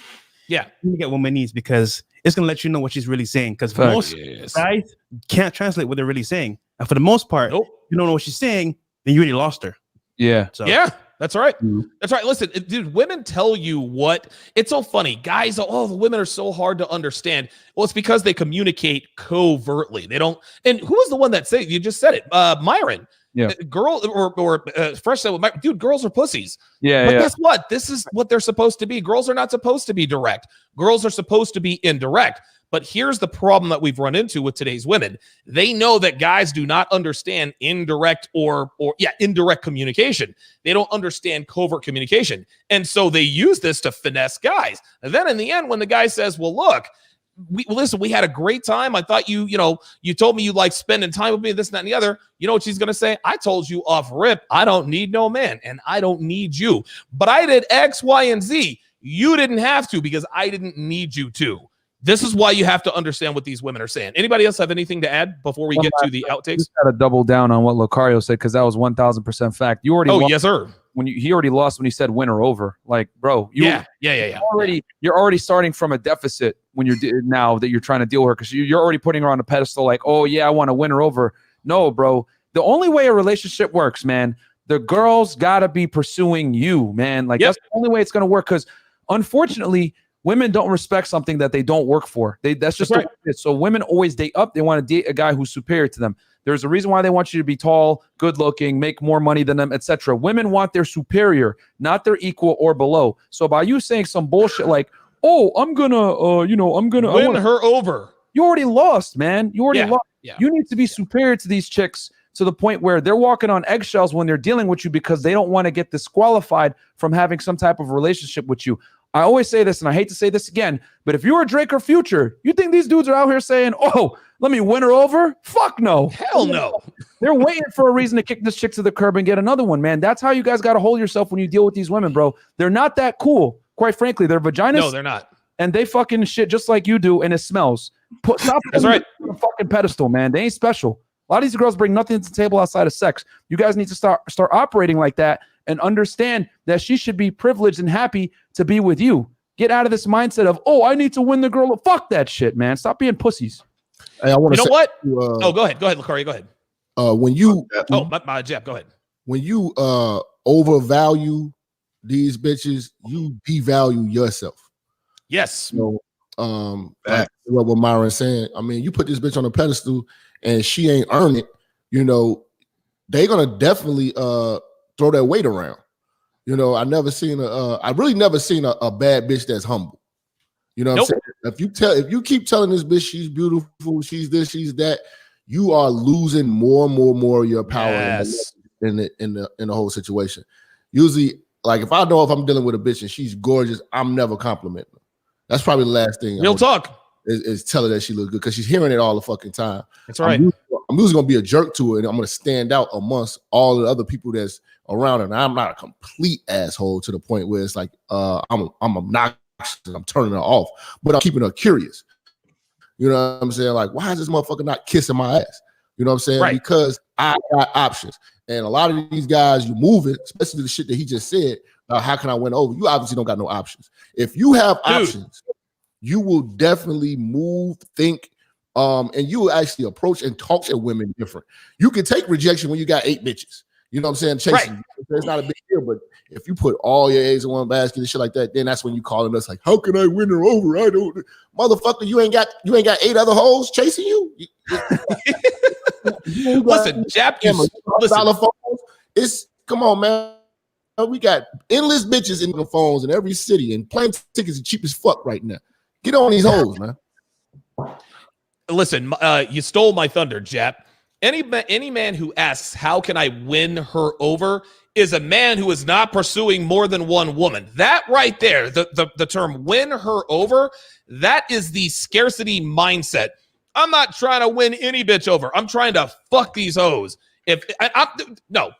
you get woman needs, because it's going to let you know what she's really saying. Because most guys can't translate what they're really saying. And for the most part, you don't know what she's saying, then you already lost her. Yeah. So. Yeah. That's right. That's right. Listen, dude, women tell you what. It's so funny. Guys, the women are so hard to understand. Well, it's because they communicate covertly. They don't. And who was the one that said, you just said it? Myron. Yeah. Girl or Fresh said, dude, girls are pussies. Yeah. But guess what? This is what they're supposed to be. Girls are not supposed to be direct. Girls are supposed to be indirect. But here's the problem that we've run into with today's women. They know that guys do not understand indirect indirect communication. They don't understand covert communication. And so they use this to finesse guys. And then in the end, when the guy says, well, look, we had a great time. I thought you told me you like spending time with me, this, and that, and the other. You know what she's going to say? I told you off rip, I don't need no man and I don't need you. But I did X, Y, and Z. You didn't have to because I didn't need you to. This is why you have to understand what these women are saying. Anybody else have anything to add before we get to the outtakes? Just got to double down on what Lucario said, because that was 1,000% fact. You already yes, sir. He already lost when he said win or over. Like, bro, you're already starting from a deficit when you're now that you're trying to deal with her, because you're already putting her on a pedestal. Like, oh yeah, I want to win her over. No, bro. The only way a relationship works, man, the girl's got to be pursuing you, man. Like that's the only way it's gonna work. Because unfortunately, women don't respect something that they don't work for. That's just right. So women always date up. They want to date a guy who's superior to them. There's a reason why they want you to be tall, good looking, make more money than them, etc. Women want their superior, not their equal or below. So by you saying some bullshit like, "Oh, I'm gonna win her over," you already lost, man. You already lost. Yeah. You need to be superior to these chicks to the point where they're walking on eggshells when they're dealing with you because they don't want to get disqualified from having some type of relationship with you. I always say this, and I hate to say this again, but if you're a Drake or Future, you think these dudes are out here saying, oh, let me win her over? Fuck no. Hell no. They're waiting for a reason to kick this chick to the curb and get another one, man. That's how you guys got to hold yourself when you deal with these women, bro. They're not that cool. Quite frankly, their vaginas. No, they're not. And they fucking shit just like you do, and it smells. Stop That's right. On a fucking pedestal, man. They ain't special. A lot of these girls bring nothing to the table outside of sex. You guys need to start operating like that and understand that she should be privileged and happy to be with you. Get out of this mindset of, oh, I need to win the girl. Fuck that shit, man. Stop being pussies. Hey, I want to. You know what? Go ahead, Lucario. Go ahead. When you, my Jeb, go ahead. When you overvalue these bitches, you devalue yourself. Yes. So, like what Myron's saying. I mean, you put this bitch on a pedestal and she ain't earned it. You know, they gonna definitely throw that weight around. You know, I really never seen a bad bitch that's humble. You know what I'm saying? If you keep telling this bitch she's beautiful, she's this, she's that, you are losing more of your power in the whole situation. Usually, like if I'm dealing with a bitch and she's gorgeous, I'm never complimenting her. That's probably the last thing. Real talk. Is tell her that she looks good because she's hearing it all the fucking time. That's right. I'm usually gonna be a jerk to her and I'm gonna stand out amongst all the other people that's around her. And I'm not a complete asshole to the point where it's like I'm obnoxious and I'm turning her off, but I'm keeping her curious. You know what I'm saying? Like, why is this motherfucker not kissing my ass? You know what I'm saying? Right. Because I got options. And a lot of these guys, you move it, especially the shit that he just said, how can I win over? You obviously don't got no options. If you have options, you will definitely move, think, and you will actually approach and talk to women different. You can take rejection when you got 8 bitches. You know what I'm saying? Chasing. Right. It's not a big deal, but if you put all your eggs in one basket and shit like that, then that's when you calling us like, how can I win her over? I don't, motherfucker, you ain't got 8 other hoes chasing you. Listen, Jap, come on, man. We got endless bitches in the phones in every city, and plane tickets are cheap as fuck right now. Get on these hoes, man. Listen, you stole my thunder, Jap. Any man who asks, how can I win her over, is a man who is not pursuing more than one woman. That right there, the term win her over, that is the scarcity mindset. I'm not trying to win any bitch over. I'm trying to fuck these hoes. No,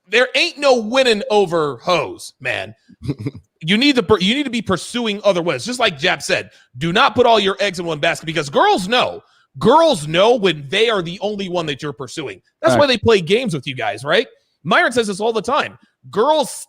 there ain't no winning over hoes, man. You need to be pursuing other ways. Just like Jap said, do not put all your eggs in one basket, because girls know when they are the only one that you're pursuing. That's why they play games with you guys, right? Myron says this all the time. Girls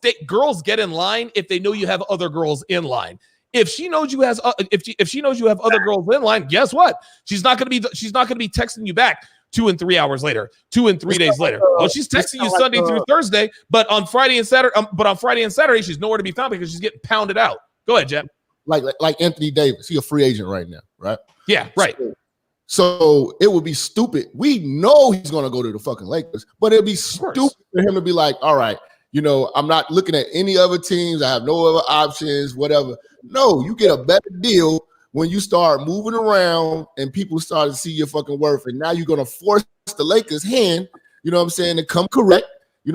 get in line if they know you have other girls in line. If she knows you if she knows you have other girls in line, guess what? She's not gonna be texting you back 2 and 3 hours later, 2 and 3 days later. Well, she's texting you Sunday through Thursday, but on Friday and Saturday, she's nowhere to be found because she's getting pounded out. Go ahead, Jeb. Like Anthony Davis, he's a free agent right now, right? Yeah, right. So it would be stupid. We know he's going to go to the fucking Lakers, but it'd be stupid for him to be like, all right, I'm not looking at any other teams. I have no other options, whatever. No, you get a better deal when you start moving around and people start to see your fucking worth. And now you're going to force the Lakers' hand, to come correct, and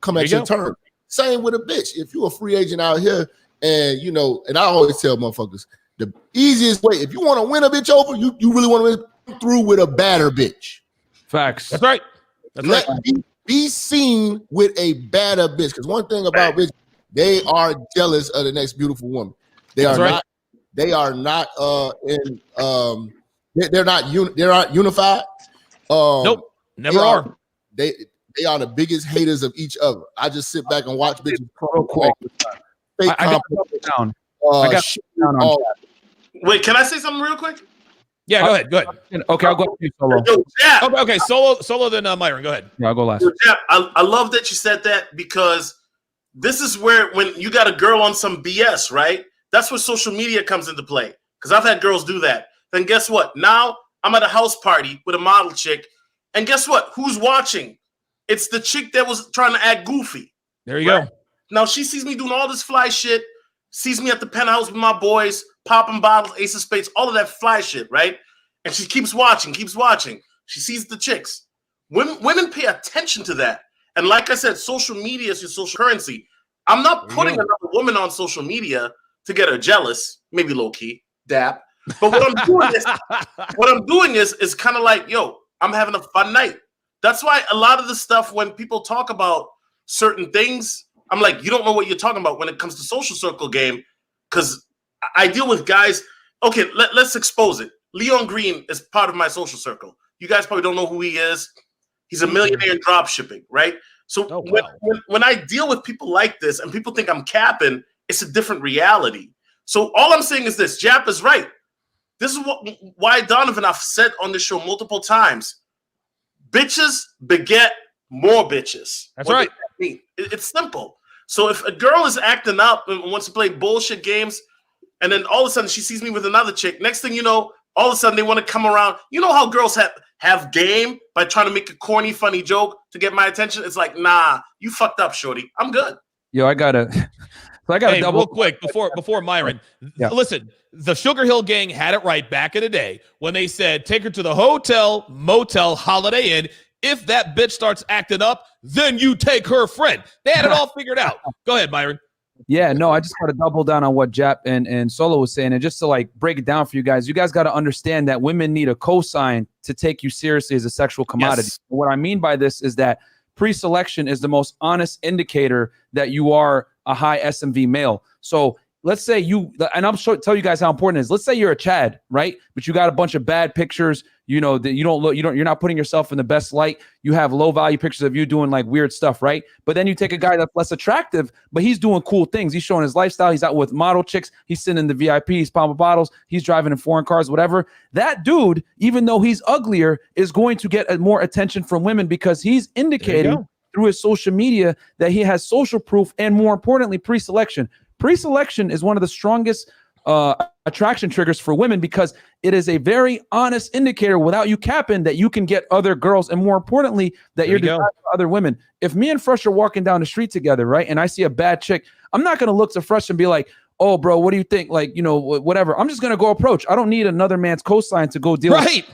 come at your turn. Same with a bitch. If you're a free agent out here and, and I always tell motherfuckers, the easiest way, if you want to win a bitch over, you really want to win through with a badder bitch. Facts. That's right. Be seen with a badder bitch. Because one thing about bitches, they are jealous of the next beautiful woman. They're not unified. Nope, never are. They are the biggest haters of each other. I just sit back and watch bitches real quick. I got down. I got down on chat. Wait, can I say something real quick? Yeah, go ahead. Okay, I'll go to you, Solo. Yo, Jap. Okay, Solo, then Myron. Go ahead. Yeah, I'll go last. Yo, Jap, I love that you said that, because this is where, when you got a girl on some BS, right? That's where social media comes into play. Because I've had girls do that. Then guess what? Now I'm at a house party with a model chick, and guess what? Who's watching? It's the chick that was trying to act goofy. There you go. Now she sees me doing all this fly shit, sees me at the penthouse with my boys, popping bottles, ace of spades, all of that fly shit, right? And she keeps watching. She sees the chicks. Women pay attention to that. And like I said, social media is your social currency. I'm not putting another woman on social media to get her jealous, maybe low key, dap. But what I'm doing is kind of like, yo, I'm having a fun night. That's why a lot of the stuff, when people talk about certain things, I'm like, you don't know what you're talking about when it comes to social circle game, because I deal with guys. Okay, let's expose it. Leon Green is part of my social circle. You guys probably don't know who he is. He's a millionaire in drop shipping, right? So when I deal with people like this and people think I'm capping, it's a different reality. So all I'm saying is this: Jap is right. This is why Donovan, I've said on this show multiple times, bitches beget more bitches. That's right. It's simple. So if a girl is acting up and wants to play bullshit games, and then all of a sudden she sees me with another chick, next thing you know, all of a sudden they want to come around. You know how girls have game by trying to make a corny, funny joke to get my attention? It's like, nah, you fucked up, shorty. I'm good. Yo, I gotta double real quick before Myron. Yeah. Listen, the Sugar Hill Gang had it right back in the day when they said, take her to the hotel, motel, Holiday Inn. If that bitch starts acting up, then you take her friend. They had it all figured out. Go ahead, Myron. Yeah, no, I just got to double down on what Jap and Solo was saying. And just to like break it down for you guys got to understand that women need a cosign to take you seriously as a sexual commodity. Yes. What I mean by this is that pre-selection is the most honest indicator that you are a high SMV male. So let's say and I'm sure tell you guys how important it is. Let's say you're a Chad, right? But you got a bunch of bad pictures. That you're not putting yourself in the best light. You have low value pictures of you doing like weird stuff, right? But then you take a guy that's less attractive, but he's doing cool things. He's showing his lifestyle. He's out with model chicks. He's sitting in the VIP. He's popping bottles. He's driving in foreign cars, whatever. That dude, even though he's uglier, is going to get more attention from women because he's indicating through his social media that he has social proof and, more importantly, pre-selection. Pre-selection is one of the strongest attraction triggers for women because it is a very honest indicator without you capping that you can get other girls and, more importantly, that you're desiring other women. If me and Fresh are walking down the street together, right, and I see a bad chick, I'm not going to look to Fresh and be like, oh, bro, what do you think? Like, you know, whatever. I'm just gonna go approach. I don't need another man's cosign to go deal. Right.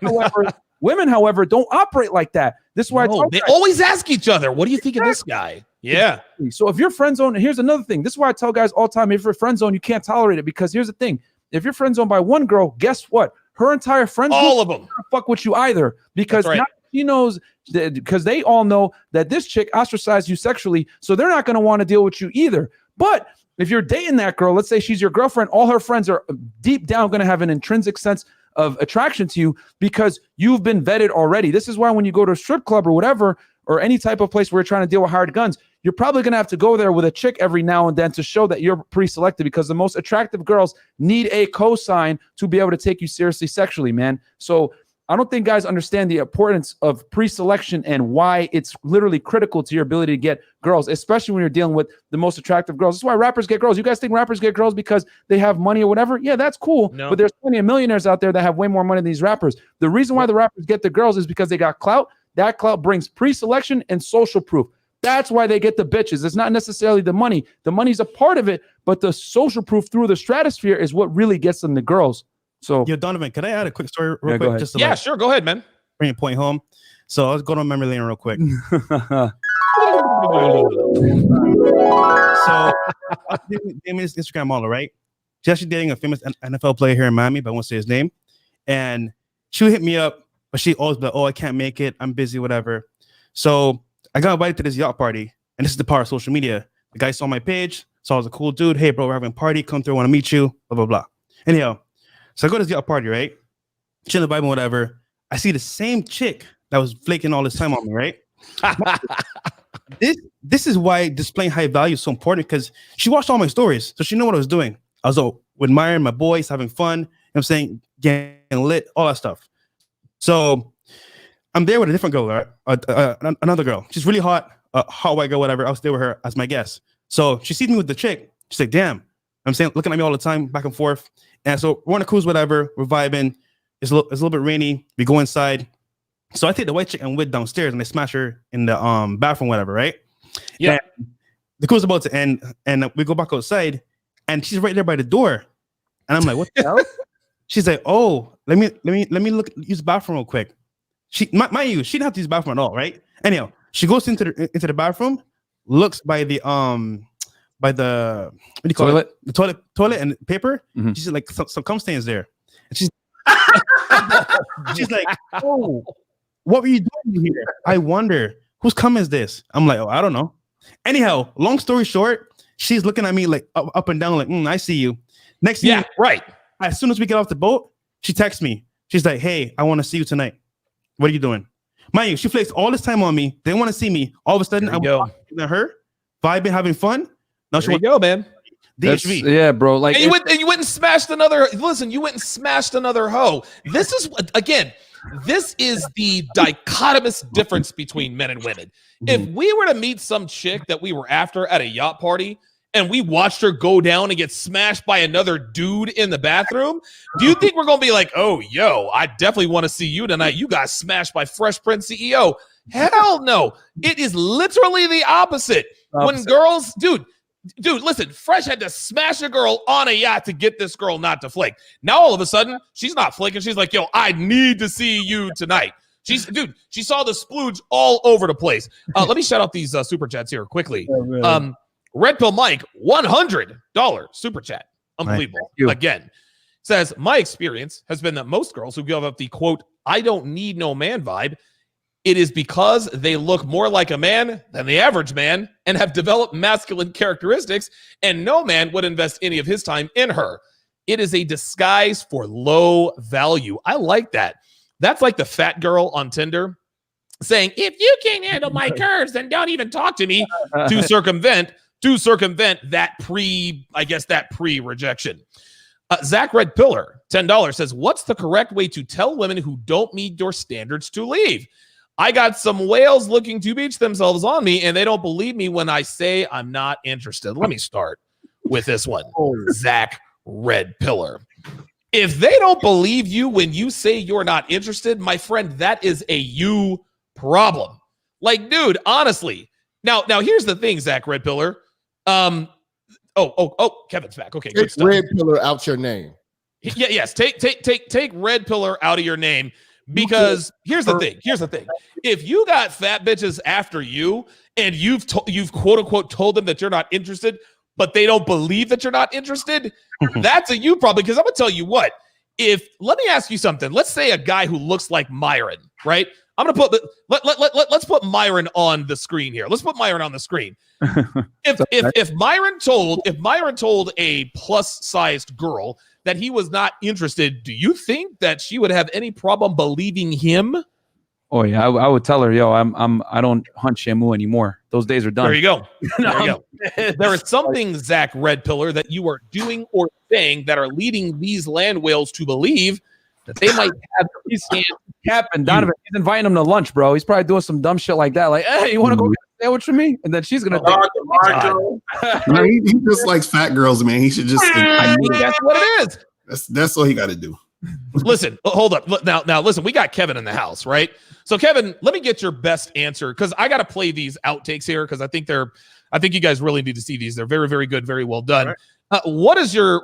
However, women, however, don't operate like that. This is why they always ask each other, "What do you think of this guy?" Yeah. So if you're friend zone, here's another thing. This is why I tell guys all the time: if you're friend zone, you can't tolerate it, because here's the thing: if you're friend zoned by one girl, guess what? Her entire friends, all of them, don't fuck with you either, because right. now she knows, because they all know that this chick ostracized you sexually, so they're not going to want to deal with you either. But if you're dating that girl, let's say she's your girlfriend, all her friends are deep down going to have an intrinsic sense of attraction to you because you've been vetted already. This is why when you go to a strip club or whatever, or any type of place where you're trying to deal with hired guns, you're probably going to have to go there with a chick every now and then to show that you're pre-selected, because the most attractive girls need a cosign to be able to take you seriously sexually, man. So I don't think guys understand the importance of pre-selection and why it's literally critical to your ability to get girls, especially when you're dealing with the most attractive girls. That's why rappers get girls. You guys think rappers get girls because they have money or whatever? Yeah, that's cool. No. But there's plenty of millionaires out there that have way more money than these rappers. The reason why the rappers get the girls is because they got clout. That clout brings pre-selection and social proof. That's why they get the bitches. It's not necessarily the money. The money's a part of it, but the social proof through the stratosphere is what really gets them the girls. So, yo, Donovan, can I add a quick story real quick? Just to sure. Go ahead, man. Bring a point home. So let's go to memory lane real quick. So Damien's Instagram model, right? She's actually dating a famous NFL player here in Miami, but I won't say his name. And she would hit me up, but she always be like, "Oh, I can't make it. I'm busy, whatever." So I got invited to this yacht party, and this is the power of social media. The guy saw my page, saw I was a cool dude. Hey, bro, we're having a party. Come through. I want to meet you. Blah blah blah. Anyhow, so I go to this yacht party, right? Chill the Bible, whatever. I see the same chick that was flaking all this time on me, right? This is why displaying high value is so important, because she watched all my stories, so she knew what I was doing. I was admiring my boys, having fun. You know what I'm saying, getting lit, all that stuff. So I'm there with a different girl, right? Another girl. She's really hot, hot white girl, whatever. I was there with her as my guest. So she sees me with the chick. She's like, "Damn." I'm saying, looking at me all the time, back and forth. And so we're on a cruise, whatever. We're vibing. It's a little bit rainy. We go inside. So I take the white chick and wig downstairs, and I smash her in the bathroom, whatever, right? Yeah. And the cruise is about to end, and we go back outside, and she's right there by the door. And I'm like, "What the hell?" She's like, "Oh, let me use the bathroom real quick." Mind you, she didn't have to use the bathroom at all, right? Anyhow, she goes into the bathroom, looks by the what do you call toilet? it? The toilet and paper. Mm-hmm. She's like, some cum stains there. And she's like, "Oh, what were you doing here? I wonder whose cum is this?" I'm like, "Oh, I don't know." Anyhow, long story short, she's looking at me like up and down, like, "I see you." Next thing, right. As soon as we get off the boat, she texts me. She's like, "Hey, I want to see you tonight. What are you doing?" Mind you, she flakes all this time on me. They want to see me. All of a sudden, I'm talking to her, vibing, having fun. Now she go, man. DHV. Yeah, bro. Like, and you went and smashed another. Listen, you went and smashed another hoe. This is the dichotomous difference between men and women. If we were to meet some chick that we were after at a yacht party, and we watched her go down and get smashed by another dude in the bathroom, do you think we're going to be like, "Oh, yo, I definitely want to see you tonight. You got smashed by Fresh Prince CEO." Hell no. It is literally the opposite. When girls, dude, listen, Fresh had to smash a girl on a yacht to get this girl not to flake. Now, all of a sudden, she's not flaking. She's like, "Yo, I need to see you tonight." She saw the splooge all over the place. Let me shout out these super chats here quickly. Red Pill Mike, $100 super chat. Unbelievable. Again, says, "My experience has been that most girls who give up the quote, 'I don't need no man' vibe, it is because they look more like a man than the average man and have developed masculine characteristics, and no man would invest any of his time in her. It is a disguise for low value." I like that. That's like the fat girl on Tinder saying, "If you can't handle my curves, then don't even talk to me," to circumvent that pre-rejection. Zach Red Pillar, $10, says, "What's the correct way to tell women who don't meet your standards to leave? I got some whales looking to beach themselves on me, and they don't believe me when I say I'm not interested." Let me start with this one. Zach Red Pillar. If they don't believe you when you say you're not interested, my friend, that is a you problem. Like, dude, honestly. Now here's the thing, Zach Red Pillar. Oh, Kevin's back. Okay, good Take stuff. red pillar out your name. Yeah, yes. Take red pillar out of your name, because here's the thing. If you got fat bitches after you and you've quote unquote told them that you're not interested, but they don't believe that you're not interested, that's a you problem. Because I'm gonna tell you what. Let me ask you something. Let's say a guy who looks like Myron, right? I'm gonna put let's put Myron on the screen here. Let's put Myron on the screen. If Myron told a plus-sized girl that he was not interested, do you think that she would have any problem believing him? Oh yeah, I would tell her, yo, I don't hunt Shamu anymore. Those days are done. There you go. There you go. There is something, Zach Red Pillar, that you are doing or saying that are leading these land whales to believe that they might have his hand. Cap and Donovan, he's inviting him to lunch, bro. He's probably doing some dumb shit like that. Like, hey, you want to go get a sandwich with me? And then she's gonna think, No, he just likes fat girls, man. He should just. That's what it is. That's all he got to do. Listen, hold up. Now, listen, we got Kevin in the house, right? So, Kevin, let me get your best answer, because I got to play these outtakes here, because I think you guys really need to see these. They're very, very good, very well done. Right. What is your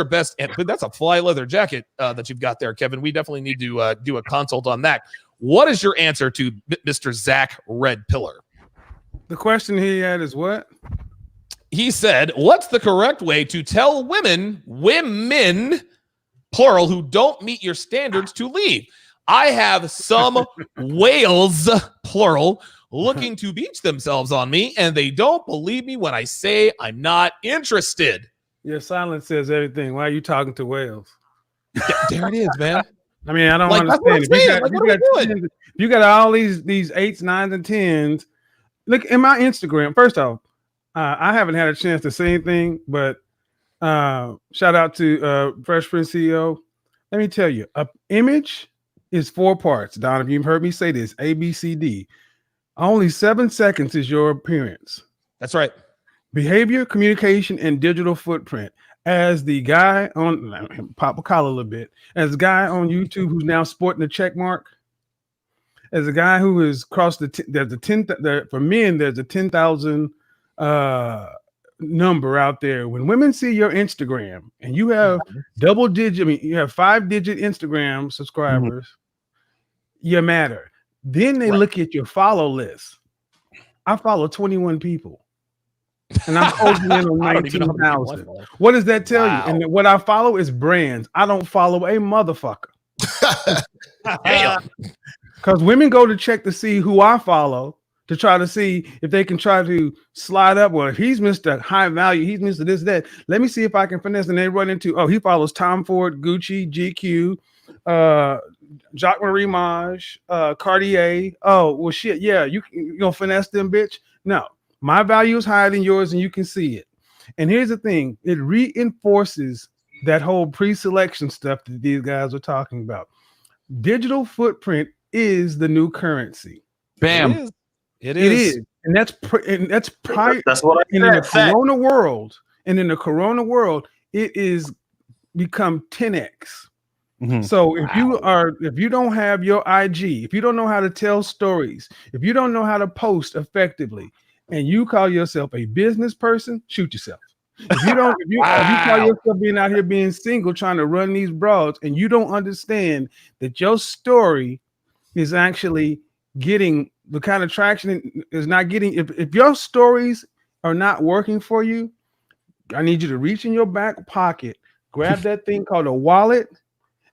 best? That's a fly leather jacket that you've got there, Kevin. We definitely need to do a consult on that. What is your answer to Mr. Zach Red Pillar? The question he had is what? He said, "What's the correct way to tell women, plural, who don't meet your standards to leave? I have some whales, plural, looking to beach themselves on me, and they don't believe me when I say I'm not interested." Your silence says everything. Why are you talking to whales? There it is, man. I mean, I don't understand. If you got all these 8s, 9s, and 10s, look in my Instagram. First off, I haven't had a chance to say anything, but shout out to Fresh Prince CEO. Let me tell you, an image is 4 parts. Donovan, you've heard me say this: A, B, C, D. Only 7 seconds is your appearance. That's right. Behavior, communication, and digital footprint. As the guy on pop a collar a little bit, as a guy on YouTube who's now sporting a check mark, as a guy who has crossed for men, there's a 10,000 number out there. When women see your Instagram and you have you have 5-digit Instagram subscribers, you matter. Then they look at your follow list. I follow 21 people. And I'm closing in on 19,000. What does that tell you? And what I follow is brands. I don't follow a motherfucker. Because women go to check to see who I follow, to try to see if they can try to slide up. Well, if he's Mr. High Value, he's Mr. This, that. Let me see if I can finesse. And they run into, he follows Tom Ford, Gucci, GQ, Jacques Marie Mage, Cartier. Oh, well, shit. Yeah, you gonna finesse them, bitch? No. My value is higher than yours, and you can see it. And here's the thing. It reinforces that whole pre-selection stuff that these guys are talking about. Digital footprint is the new currency. Bam. It is. And that's prior. That's what I said. In the Corona world, it is become 10x. Mm-hmm. So if you don't have your IG, if you don't know how to tell stories, if you don't know how to post effectively, and you call yourself a business person, shoot yourself. If you call yourself being out here being single, trying to run these broads, and you don't understand that your story is actually getting the kind of traction it is not getting. If your stories are not working for you, I need you to reach in your back pocket, grab that thing called a wallet,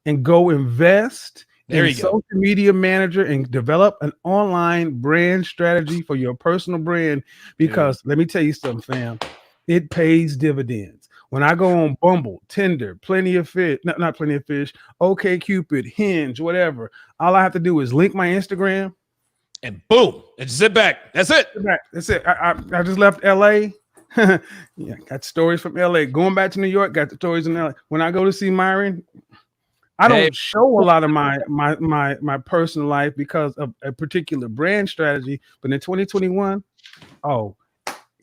and go invest in social media manager and develop an online brand strategy for your personal brand. Because let me tell you something, fam, it pays dividends. When I go on Bumble, Tinder, Plenty of Fish, not Plenty of Fish, OkCupid, Hinge, whatever, all I have to do is link my Instagram, and boom, and sit back. That's it. That's it. I just left LA. Got stories from LA. Going back to New York, got the stories in LA. When I go to see Myron, I don't show a lot of my personal life because of a particular brand strategy. But in 2021,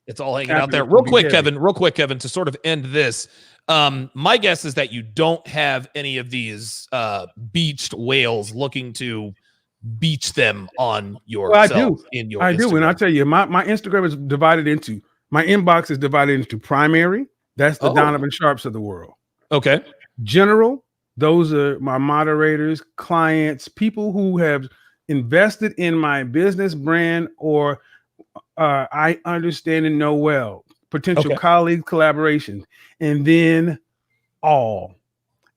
it's all hanging out there. Real quick, Kevin, to sort of end this. My guess is that you don't have any of these beached whales looking to beach them on your. I do. Instagram. And I'll tell you, my Instagram is divided into, my inbox is divided into primary, That's the Oh. Donovan Sharpes of the world. Okay. General, those are my moderators, clients, people who have invested in my business brand or I understand and know well, potential Okay. colleague collaboration, and then all.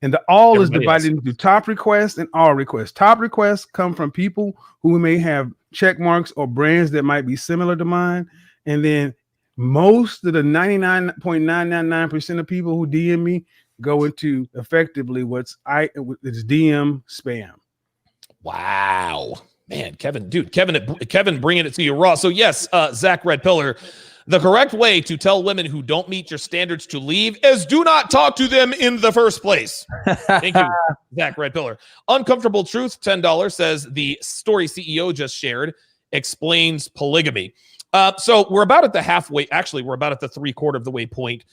And the all is Everybody divided else. into top requests and all requests. Top requests come from people who may have check marks or brands that might be similar to mine. And then most of the 99.999% of people who DM me go into effectively it's DM spam. Wow, man, Kevin, bringing it to you raw. So yes, Zach Red Pillar, the correct way to tell women who don't meet your standards to leave is do not talk to them in the first place. Thank you, Zach Red Pillar. Uncomfortable Truth, $10 says the story CEO just shared explains polygamy. So we're about at the halfway. Actually, we're about at the 3/4 of the way point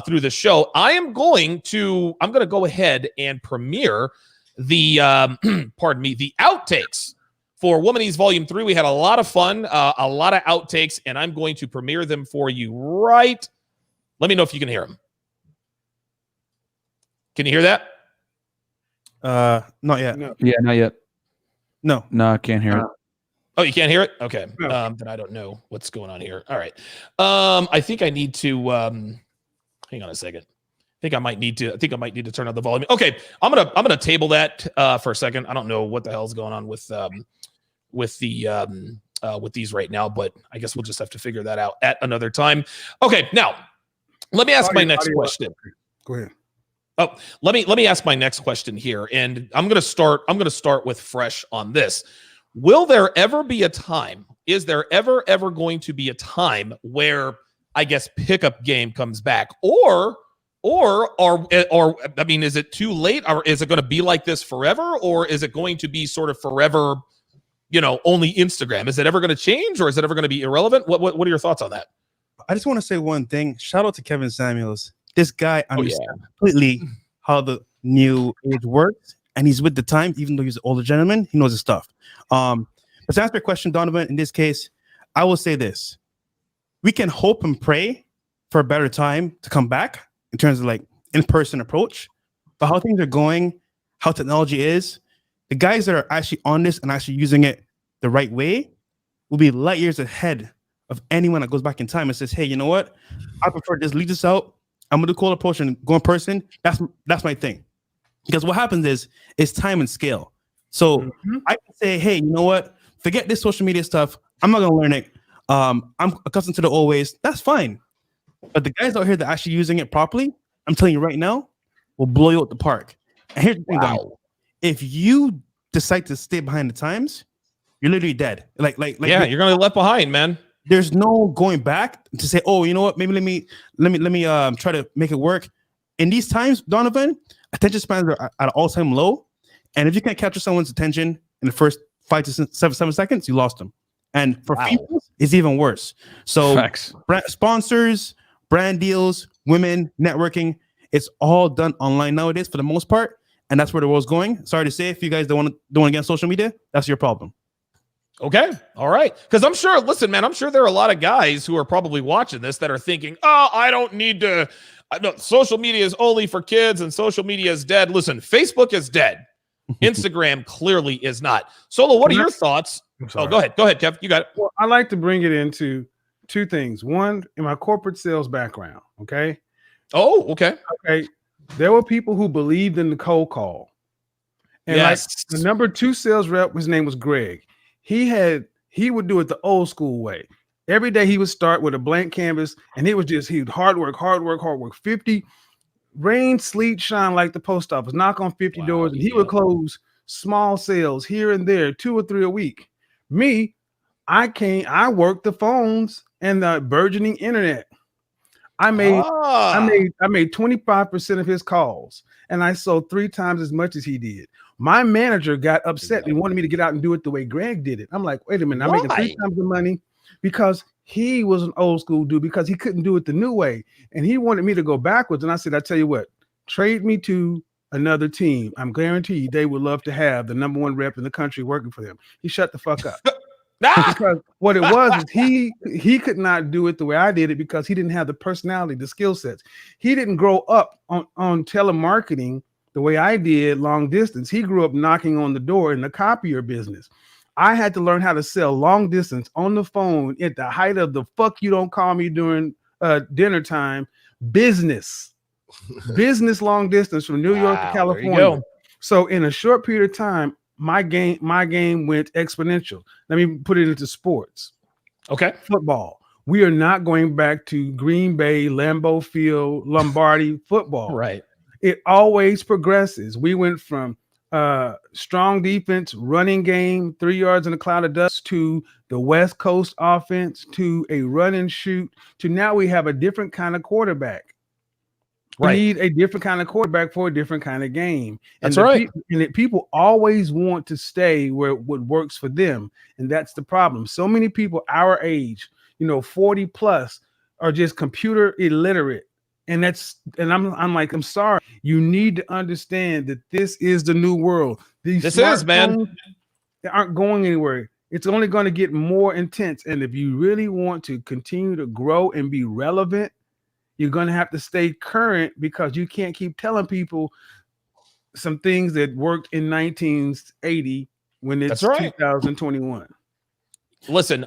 through the show. I'm going to go ahead and premiere the the outtakes for Womanies Volume 3. We had a lot of fun, a lot of outtakes, and I'm going to premiere them for you right. Let me know if you can hear them. Can you hear that? Not yet. No. Yeah, not yet. No. No, I can't hear it. Oh, you can't hear it? Okay. No. Then I don't know what's going on here. All right. I think I need to hang on a second. I think I might need to turn up the volume. Okay, I'm gonna table that for a second. I don't know what the hell's going on with these right now, but I guess we'll just have to figure that out at another time. Okay, now let me ask my next question. Go ahead. Oh, let me ask my next question here, and I'm gonna start with fresh on this. Will there ever be a time? Is there ever going to be a time where I guess pickup game comes back, or I mean, is it too late, or is it going to be like this forever, or is it going to be sort of forever? Only Instagram. Is it ever going to change, or is it ever going to be irrelevant? What are your thoughts on that? I just want to say one thing. Shout out to Kevin Samuels. This guy understands completely how the new age works, and he's with the time, even though he's an older gentleman. He knows his stuff. But to answer your question, Donovan, in this case, I will say this. We can hope and pray for a better time to come back in terms of like in-person approach, but how things are going, how technology is, the guys that are actually on this and actually using it the right way will be light years ahead of anyone that goes back in time and says, hey, you know what? I prefer this, leave this out. I'm going to do cold approach and go in person. That's my thing. Because what happens is it's time and scale. So I can say, hey, you know what? Forget this social media stuff. I'm not going to learn it. I'm accustomed to the old ways. That's fine. But the guys out here that are actually using it properly, I'm telling you right now, will blow you out the park. And here's the thing, Donovan. If you decide to stay behind the times, you're literally dead. Like Yeah, you're gonna be left behind, man. There's no going back to say, oh, you know what? Maybe let me try to make it work. In these times, Donovan, attention spans are at an all-time low. And if you can't capture someone's attention in the first 5 to 7 seconds, you lost them. And for females, it's even worse. So sponsors, brand deals, women, networking, it's all done online nowadays for the most part. And that's where the world's going. Sorry to say, if you guys don't want to get on social media, that's your problem. Okay. All right. Because I'm sure there are a lot of guys who are probably watching this that are thinking, oh, I don't need to. No, social media is only for kids and social media is dead. Listen, Facebook is dead. Instagram clearly is not. Solo, what are your thoughts? Oh, go ahead, Kev. You got it. Well, I like to bring it into two things. One, in my corporate sales background. Okay. Oh, okay. Okay. There were people who believed in the cold call. And like the number 2 sales rep, his name was Greg. He would do it the old school way. Every day he would start with a blank canvas and he would hard work. 50 rain, sleet, shine like the post office, knock on 50 doors, and he would close small sales here and there, 2 or 3 a week. Me, I worked the phones and the burgeoning internet. I made 25% of his calls, and I sold 3 times as much as he did. My manager got upset and wanted me to get out and do it the way Greg did it. I'm like, wait a minute, I'm making 3 times the money because he was an old school dude, because he couldn't do it the new way, and he wanted me to go backwards. And I said, I tell you what, trade me to another team. I'm guaranteed they would love to have the number 1 rep in the country working for them. He shut the fuck up. Because what it was is he could not do it the way I did it because he didn't have the personality, the skill sets. He didn't grow up on telemarketing the way I did long distance. He grew up knocking on the door in the copier business. I had to learn how to sell long distance on the phone at the height of the fuck you don't call me during dinner time business long distance from New York to California. So in a short period of time, my game went exponential. Let me put it into sports. Okay. Football. We are not going back to Green Bay, Lambeau Field, Lombardi football. Right. It always progresses. We went from strong defense, running game, 3 yards in a cloud of dust, to the West Coast offense, to a run and shoot, to now we have a different kind of quarterback. Right. We need a different kind of quarterback for a different kind of game. That's right. People always want to stay where what works for them. And that's the problem. So many people our age, 40 plus, are just computer illiterate. And I'm like, I'm sorry. You need to understand that this is the new world. This is, man. They aren't going anywhere. It's only going to get more intense. And if you really want to continue to grow and be relevant, you're going to have to stay current, because you can't keep telling people some things that worked in 1980 when it's 2021. Listen,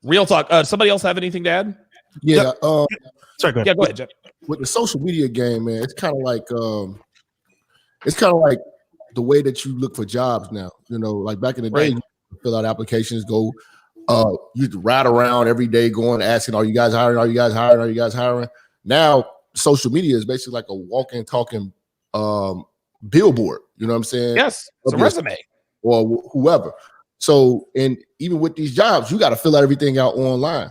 real talk. Somebody else have anything to add? Yeah. Sorry, go ahead. Yeah, go ahead, Jeff. With the social media game, man, it's kind of like the way that you look for jobs now. Like back in the day, you fill out applications, go. You ride around every day going asking, are you guys hiring? Are you guys hiring? Are you guys hiring? Now, social media is basically like a walking, talking billboard. You know what I'm saying? Yes, it's a resume. Or whoever. So, and even with these jobs, you got to fill out everything out online.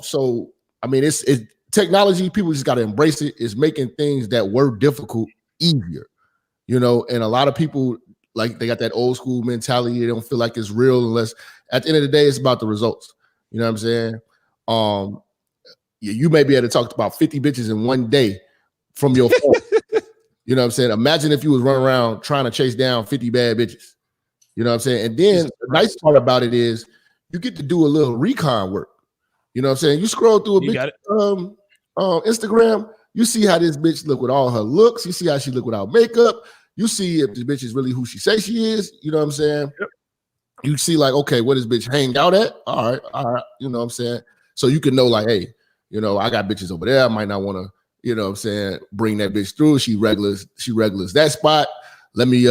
So, I mean, it's technology. People just got to embrace it. It's making things that were difficult easier. And a lot of people, like, they got that old school mentality. They don't feel like it's real unless at the end of the day, it's about the results. You know what I'm saying? You may be able to talk about 50 bitches in one day from your phone. You know what I'm saying? Imagine if you was running around trying to chase down 50 bad bitches. You know what I'm saying? And then the nice part about it is you get to do a little recon work. You know what I'm saying? You scroll through a bitch Instagram, you see how this bitch look with all her looks. You see how she look without makeup. You see if this bitch is really who she says she is. You know what I'm saying? Yep. You see, like, okay, what does bitch hang out at? All right. You know what I'm saying? So you can know, like, hey, I got bitches over there. I might not want to, bring that bitch through. She regulars that spot. Let me,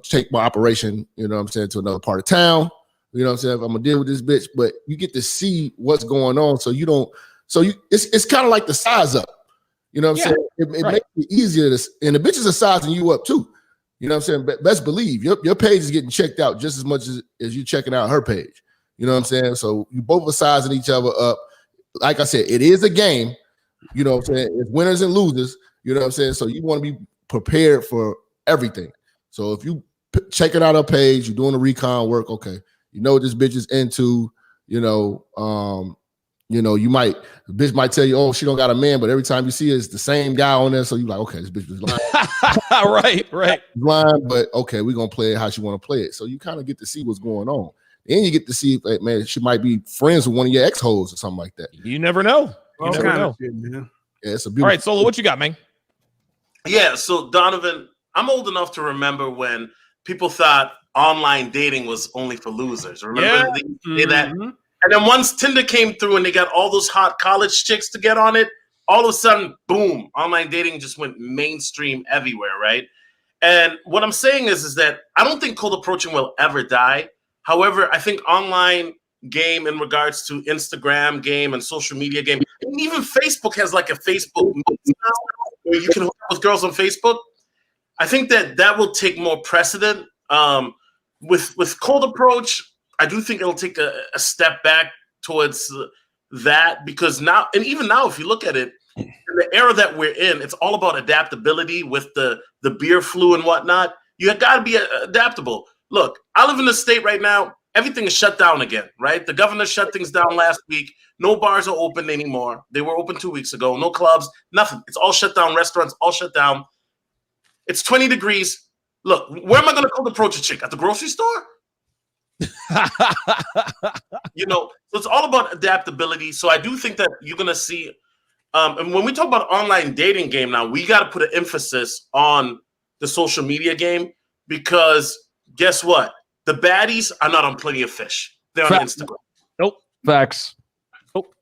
take my operation, to another part of town. You know what I'm saying? If I'm gonna deal with this bitch, but you get to see what's going on. It's kind of like the size up. You know what I'm saying? It makes it easier and the bitches are sizing you up too. You know what I'm saying? But best believe your page is getting checked out just as much as you checking out her page. You know what I'm saying? So you both are sizing each other up. Like I said, it is a game. You know what I'm saying? It's winners and losers. You know what I'm saying? So you want to be prepared for everything. So if you checking out her page, you're doing the recon work, okay. You know what this bitch is into, the bitch might tell you, oh, she don't got a man, but every time you see it, it's the same guy on there. So you're like, okay, this bitch was lying. right. Lying, but okay, we're going to play it how she want to play it. So you kind of get to see what's going on. And you get to see, like, man, she might be friends with one of your ex-hoes or something like that. You never know. You never know. Shit, man. Yeah, it's a beautiful. All right, Solo, what you got, man? Yeah, so Donovan, I'm old enough to remember when people thought online dating was only for losers. Remember they say that? And then once Tinder came through and they got all those hot college chicks to get on it, all of a sudden, boom, online dating just went mainstream everywhere, right? And what I'm saying is that I don't think cold approaching will ever die. However, I think online game in regards to Instagram game and social media game, and even Facebook has like a Facebook where you can hook up with girls on Facebook. I think that will take more precedent. With cold approach, I do think it'll take a step back towards that, because now, and even now, if you look at it, in the era that we're in, it's all about adaptability with the beer flu and whatnot. You got to be adaptable. Look, I live in a state right now. Everything is shut down again, right? The governor shut things down last week. No bars are open anymore. They were open 2 weeks ago. No clubs, nothing. It's all shut down. Restaurants all shut down. It's 20 degrees. Look, where am I going to cold approach a chick? At the grocery store? You know, so it's all about adaptability. So I do think that you're gonna see, and when we talk about online dating game now, we got to put an emphasis on the social media game because guess what? The baddies are not on Plenty of Fish. They're on Instagram. Nope. Facts. Nope.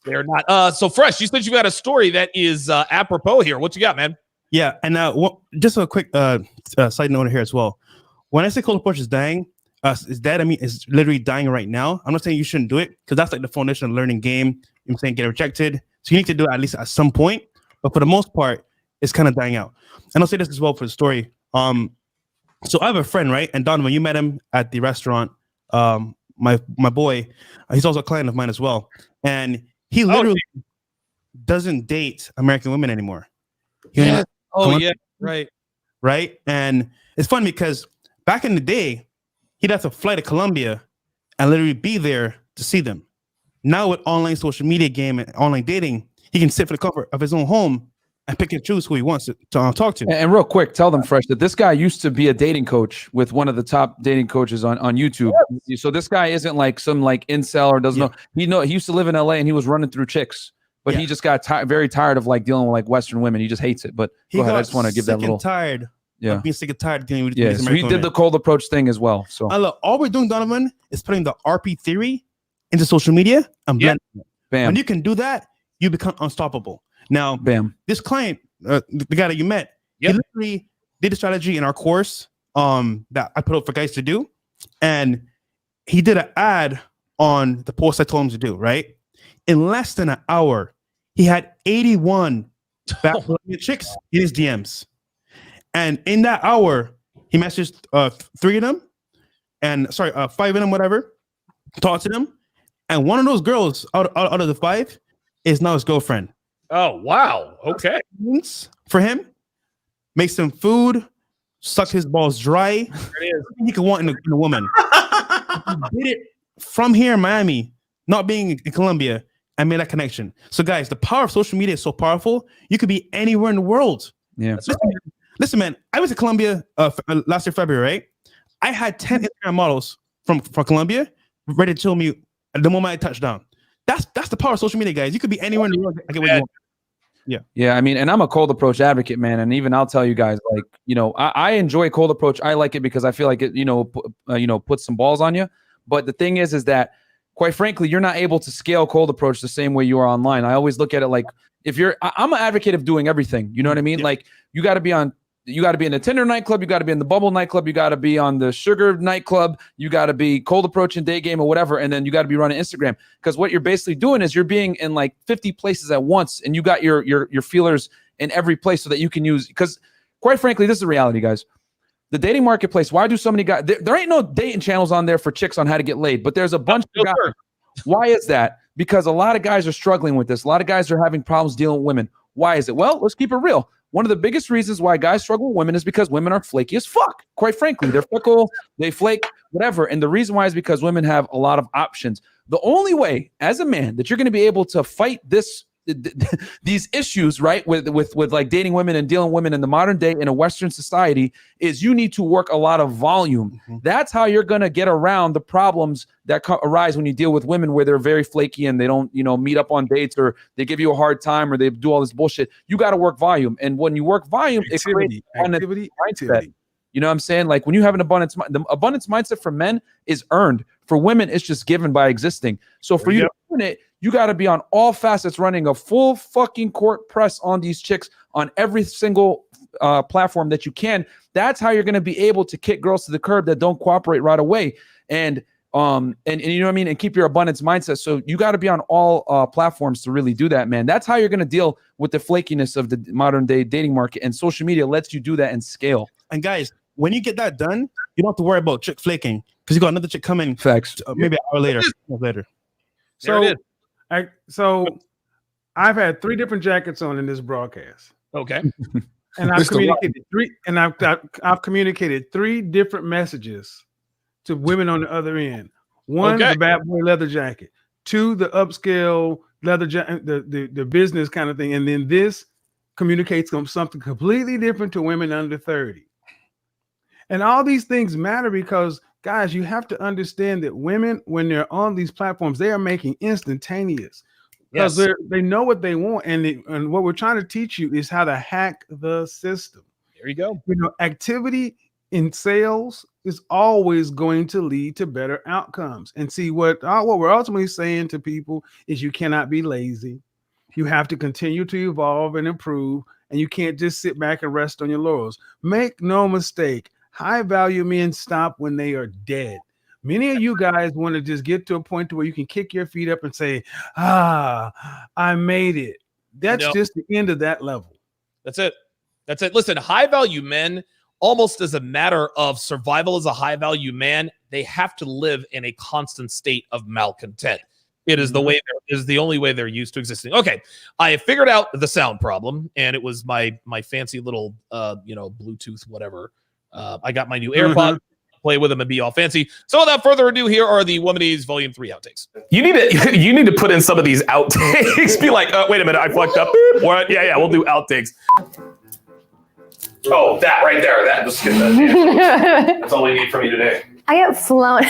They're not. So Fresh, you said you got a story that is apropos here. What you got, man? Yeah, and just a quick side note here as well. When I say cold approach is dying, is that I mean it's literally dying right now. I'm not saying you shouldn't do it because that's like the foundation of learning game. I'm saying get rejected, so you need to do it at least at some point. But for the most part, it's kind of dying out. And I'll say this as well for the story. So I have a friend, right? And Donovan, you met him at the restaurant. My boy, he's also a client of mine as well, and he literally doesn't date American women anymore. Yeah. Oh yeah. Right. And it's funny because back in the day, he'd have to fly to Colombia and literally be there to see them. Now with online social media game and online dating, he can sit for the comfort of his own home and pick and choose who he wants to talk to. And real quick, tell them, Fresh, that this guy used to be a dating coach with one of the top dating coaches on YouTube. Yes. So this guy isn't like some like incel or doesn't know. He used to live in LA and he was running through chicks. But he just got very tired of like dealing with like Western women. He just hates it. But go ahead. I just want to give that little. Tired. Yeah. Being sick and tired of dealing with these so he did the cold approach thing as well. So look, all we're doing, Donovan, is putting the RP theory into social media and blending it. Bam. When you can do that, you become unstoppable. Now, this client, the guy that you met, he literally did a strategy in our course that I put up for guys to do. And he did an ad on the post I told him to do, right? In less than an hour, he had 81 chicks in his DMs. And in that hour, he messaged 3 of them, and 5 of them, whatever, talked to them. And one of those girls out of the 5 is now his girlfriend. Oh, wow. Okay. For him, makes him food, suck his balls dry. He could want in a woman. He did it from here in Miami, not being in Colombia, and made that connection. So, guys, the power of social media is so powerful. You could be anywhere in the world. Yeah. Listen, man. I was in Colombia last year, February, right? I had 10 Instagram models from Colombia ready to tell me the moment I touched down. That's the power of social media, guys. You could be anywhere in the world. I get what you want. Yeah. I mean, and I'm a cold approach advocate, man. And even I'll tell you guys, like, I enjoy cold approach. I like it because I feel like it, puts some balls on you. But the thing is that, quite frankly, you're not able to scale cold approach the same way you are online. I always look at it like I'm an advocate of doing everything. You know what I mean? Yeah. Like you got to be in the Tinder nightclub. You got to be in the Bumble nightclub. You got to be on the Sugar nightclub. You got to be cold approach and day game or whatever. And then you got to be running Instagram, because what you're basically doing is you're being in like 50 places at once, and you got your feelers in every place so that you can use. Because quite frankly, this is the reality, guys. The dating marketplace. Why do so many guys? There ain't no dating channels on there for chicks on how to get laid, but there's a bunch of guys. Why is that? Because a lot of guys are struggling with this. A lot of guys are having problems dealing with women. Why is it? Well, let's keep it real. One of the biggest reasons why guys struggle with women is because women are flaky as fuck. Quite frankly, they're fickle, they flake, whatever. And the reason why is because women have a lot of options. The only way, as a man, that you're going to be able to fight these issues, right, with like dating women and dealing with women in the modern day in a Western society, is you need to work a lot of volume. Mm-hmm. That's how you're going to get around the problems that arise when you deal with women where they're very flaky and they don't, meet up on dates, or they give you a hard time, or they do all this bullshit. You got to work volume. And when you work volume, it creates activity. You know what I'm saying? Like when you have the abundance mindset for men is earned. For women, it's just given by existing. So for you to earn it, you got to be on all facets, running a full fucking court press on these chicks on every single platform that you can. That's how you're going to be able to kick girls to the curb that don't cooperate right away. And you know what I mean? And keep your abundance mindset. So you got to be on all platforms to really do that, man. That's how you're going to deal with the flakiness of the modern day dating market. And social media lets you do that and scale. And guys, when you get that done, you don't have to worry about chick flaking, because you got another chick coming. Facts. Maybe an hour later. So I've had 3 different jackets on in this broadcast. Okay. And I've communicated 3, and I've communicated 3 different messages to women on the other end. 1, the bad boy leather jacket. 2, the upscale leather jacket, the business kind of thing. And then this communicates something completely different to women under 30. And all these things matter because, guys, you have to understand that women, when they're on these platforms, they are making instantaneous because they know what they want. And what we're trying to teach you is how to hack the system. There you go. You know, activity in sales is always going to lead to better outcomes. And see, what we're ultimately saying to people is you cannot be lazy. You have to continue to evolve and improve, and you can't just sit back and rest on your laurels. Make no mistake, high value men stop when they are dead. Many of you guys want to just get to a point to where you can kick your feet up and say, I made it. That's just the end of that level. That's it. That's it. Listen, high value men, almost as a matter of survival as a high value man, they have to live in a constant state of malcontent. It is the way is the only way they're used to existing. Okay, I have figured out the sound problem, and it was my fancy little Bluetooth whatever. I got my new AirPod. Play with them and be all fancy. So without further ado, here are the Womanies Volume 3 outtakes. You need to put in some of these outtakes. Be like, wait a minute, I fucked up. What? Yeah, we'll do outtakes. Oh, that right there. That's all we need from you today. I get flown.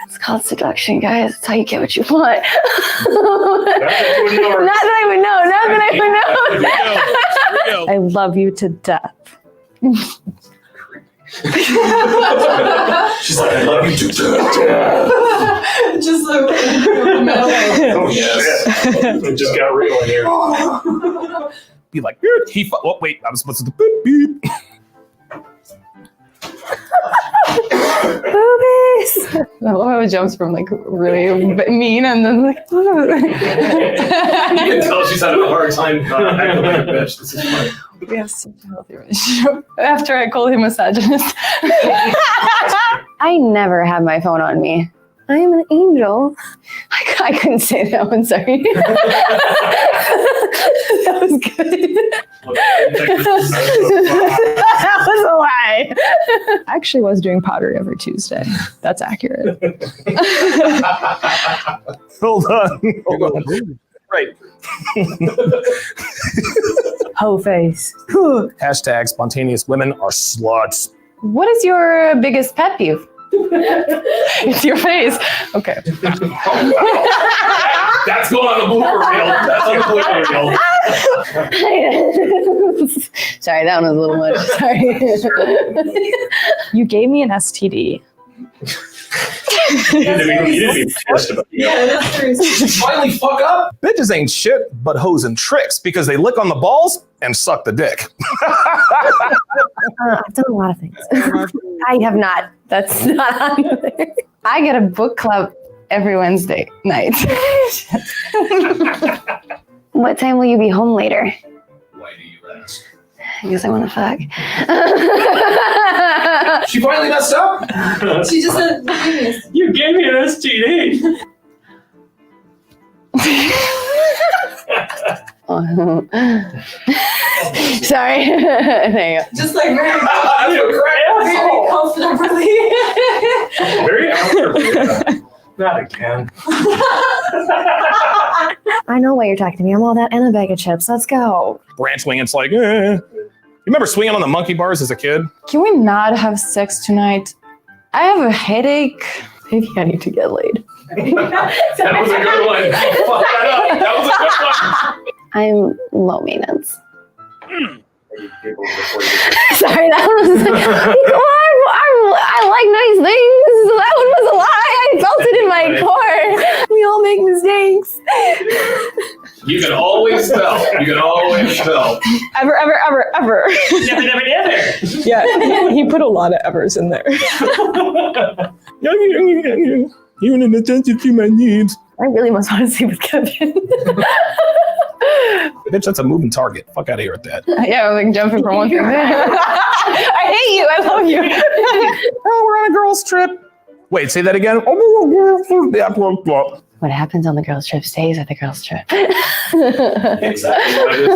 It's called seduction, guys. It's how you get what you want. Not that I would know. I love you to death. She's like, I love you to death. Just like, oh yes, it just got real in here. Be like, wait, I was supposed to beep. Boobies. I love how it jumps from like really mean and then like. You can tell she's having a hard time acting like a bitch. This is funny. We have such a healthy relationship. After I called him misogynist. I never have my phone on me. I am an angel. I couldn't say that one, sorry. That was good. That was a lie. I actually was doing pottery every Tuesday. That's accurate. Hold on. Right. Hoe face. Hashtag spontaneous women are sluts. What is your biggest pet peeve? It's your face. Okay. That's going on the blooper reel. Sorry, that one was a little much. Sorry. You gave me an STD. You didn't be pissed about it. yeah, that's true. Finally fuck up. Bitches ain't shit but hoes and tricks because they lick on the balls and suck the dick. I've done a lot of things. I have not. That's not on there. I get a book club every Wednesday night. What time will you be home later? Why do you ask? Because I want to fuck. She finally messed up? She just said, You gave me an STD. Sorry. There you go. just like very, very comfortably. Very comfortably. Not again. I know why you're talking to me. I'm all that and a bag of chips. Let's go. Branch swinging's like, You remember swinging on the monkey bars as a kid? Can we not have sex tonight? I have a headache. Maybe I need to get laid. That was a good one. You fucked that up. That was a good one. I'm low maintenance. Sorry, that was. I like nice things. That one was a lie. I felt it in my core. We all make mistakes. You can always tell. Ever. Never. Yeah, he put a lot of evers in there. Even in attention to my needs. I really must want to sleep with Kevin. Bitch, that's a moving target. Fuck out of here with that. Yeah, I'm like jumping from one thing. I hate you. I love you. Oh, we're on a girls' trip. Wait, say that again. What happens on the girls' trip stays at the girls' trip. Exactly.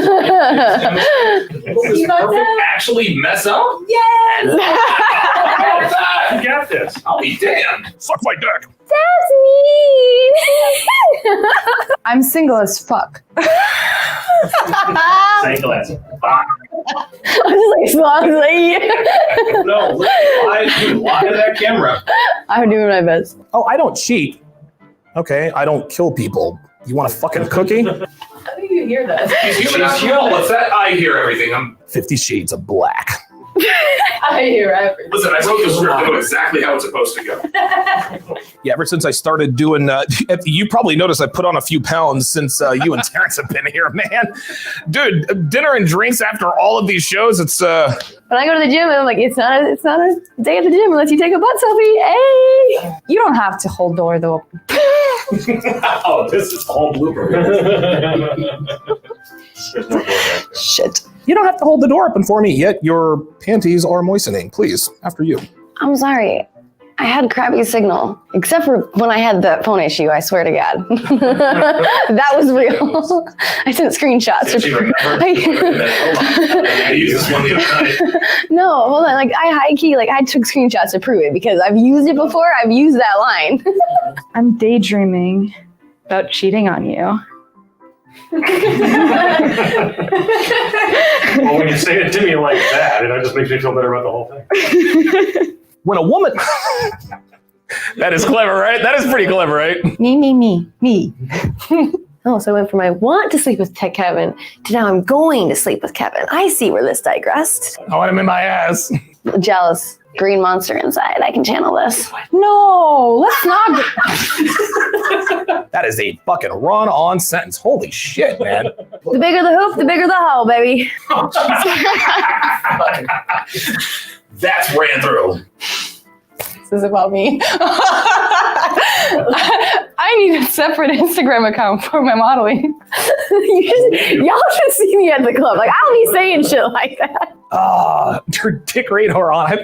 Actually mess up? Yes! You got this. I'll be damned. Suck my dick. That's mean! I'm single as fuck. Same glass. I was like, No, lie to that camera. I'm doing my best. Oh, I don't cheat. Okay, I don't kill people. You want a fucking cookie? How do you hear that? What's that? I hear everything. I'm 50 Shades of Black. I hear everything. Listen, I wrote the script. I know exactly how it's supposed to go. Yeah, ever since I started doing, you probably noticed I put on a few pounds since you and Terrence have been here, man. Dude, dinner and drinks after all of these shows, it's When I go to the gym, I'm like, it's not a day at the gym unless you take a butt selfie. Hey, you don't have to hold door though. Oh, this is all blooper. There's no door back there. Shit. You don't have to hold the door open for me, yet your panties are moistening. Please, after you. I'm sorry. I had crappy signal, except for when I had the phone issue. I swear to God, that was real. I sent screenshots. No, hold on. Like I high key, like I took screenshots to prove it because I've used it before. I've used that line. I'm daydreaming about cheating on you. Well, when you say it to me like that, it just makes me feel better about the whole thing. When a woman... That is clever, right? That is pretty clever, right? Me. Oh, so I went from I want to sleep with Kevin to now I'm going to sleep with Kevin. I see where this digressed. I want him in my ass. Jealous. Green monster inside. I can channel this. No, let's not. That is a fucking run-on sentence. Holy shit, man. The bigger the hoop, the bigger the hole, baby. That's ran through. This is about me. I need a separate Instagram account for my modeling. Y'all should see me at the club. Like, I'll be saying shit like that. Your dick radar on. I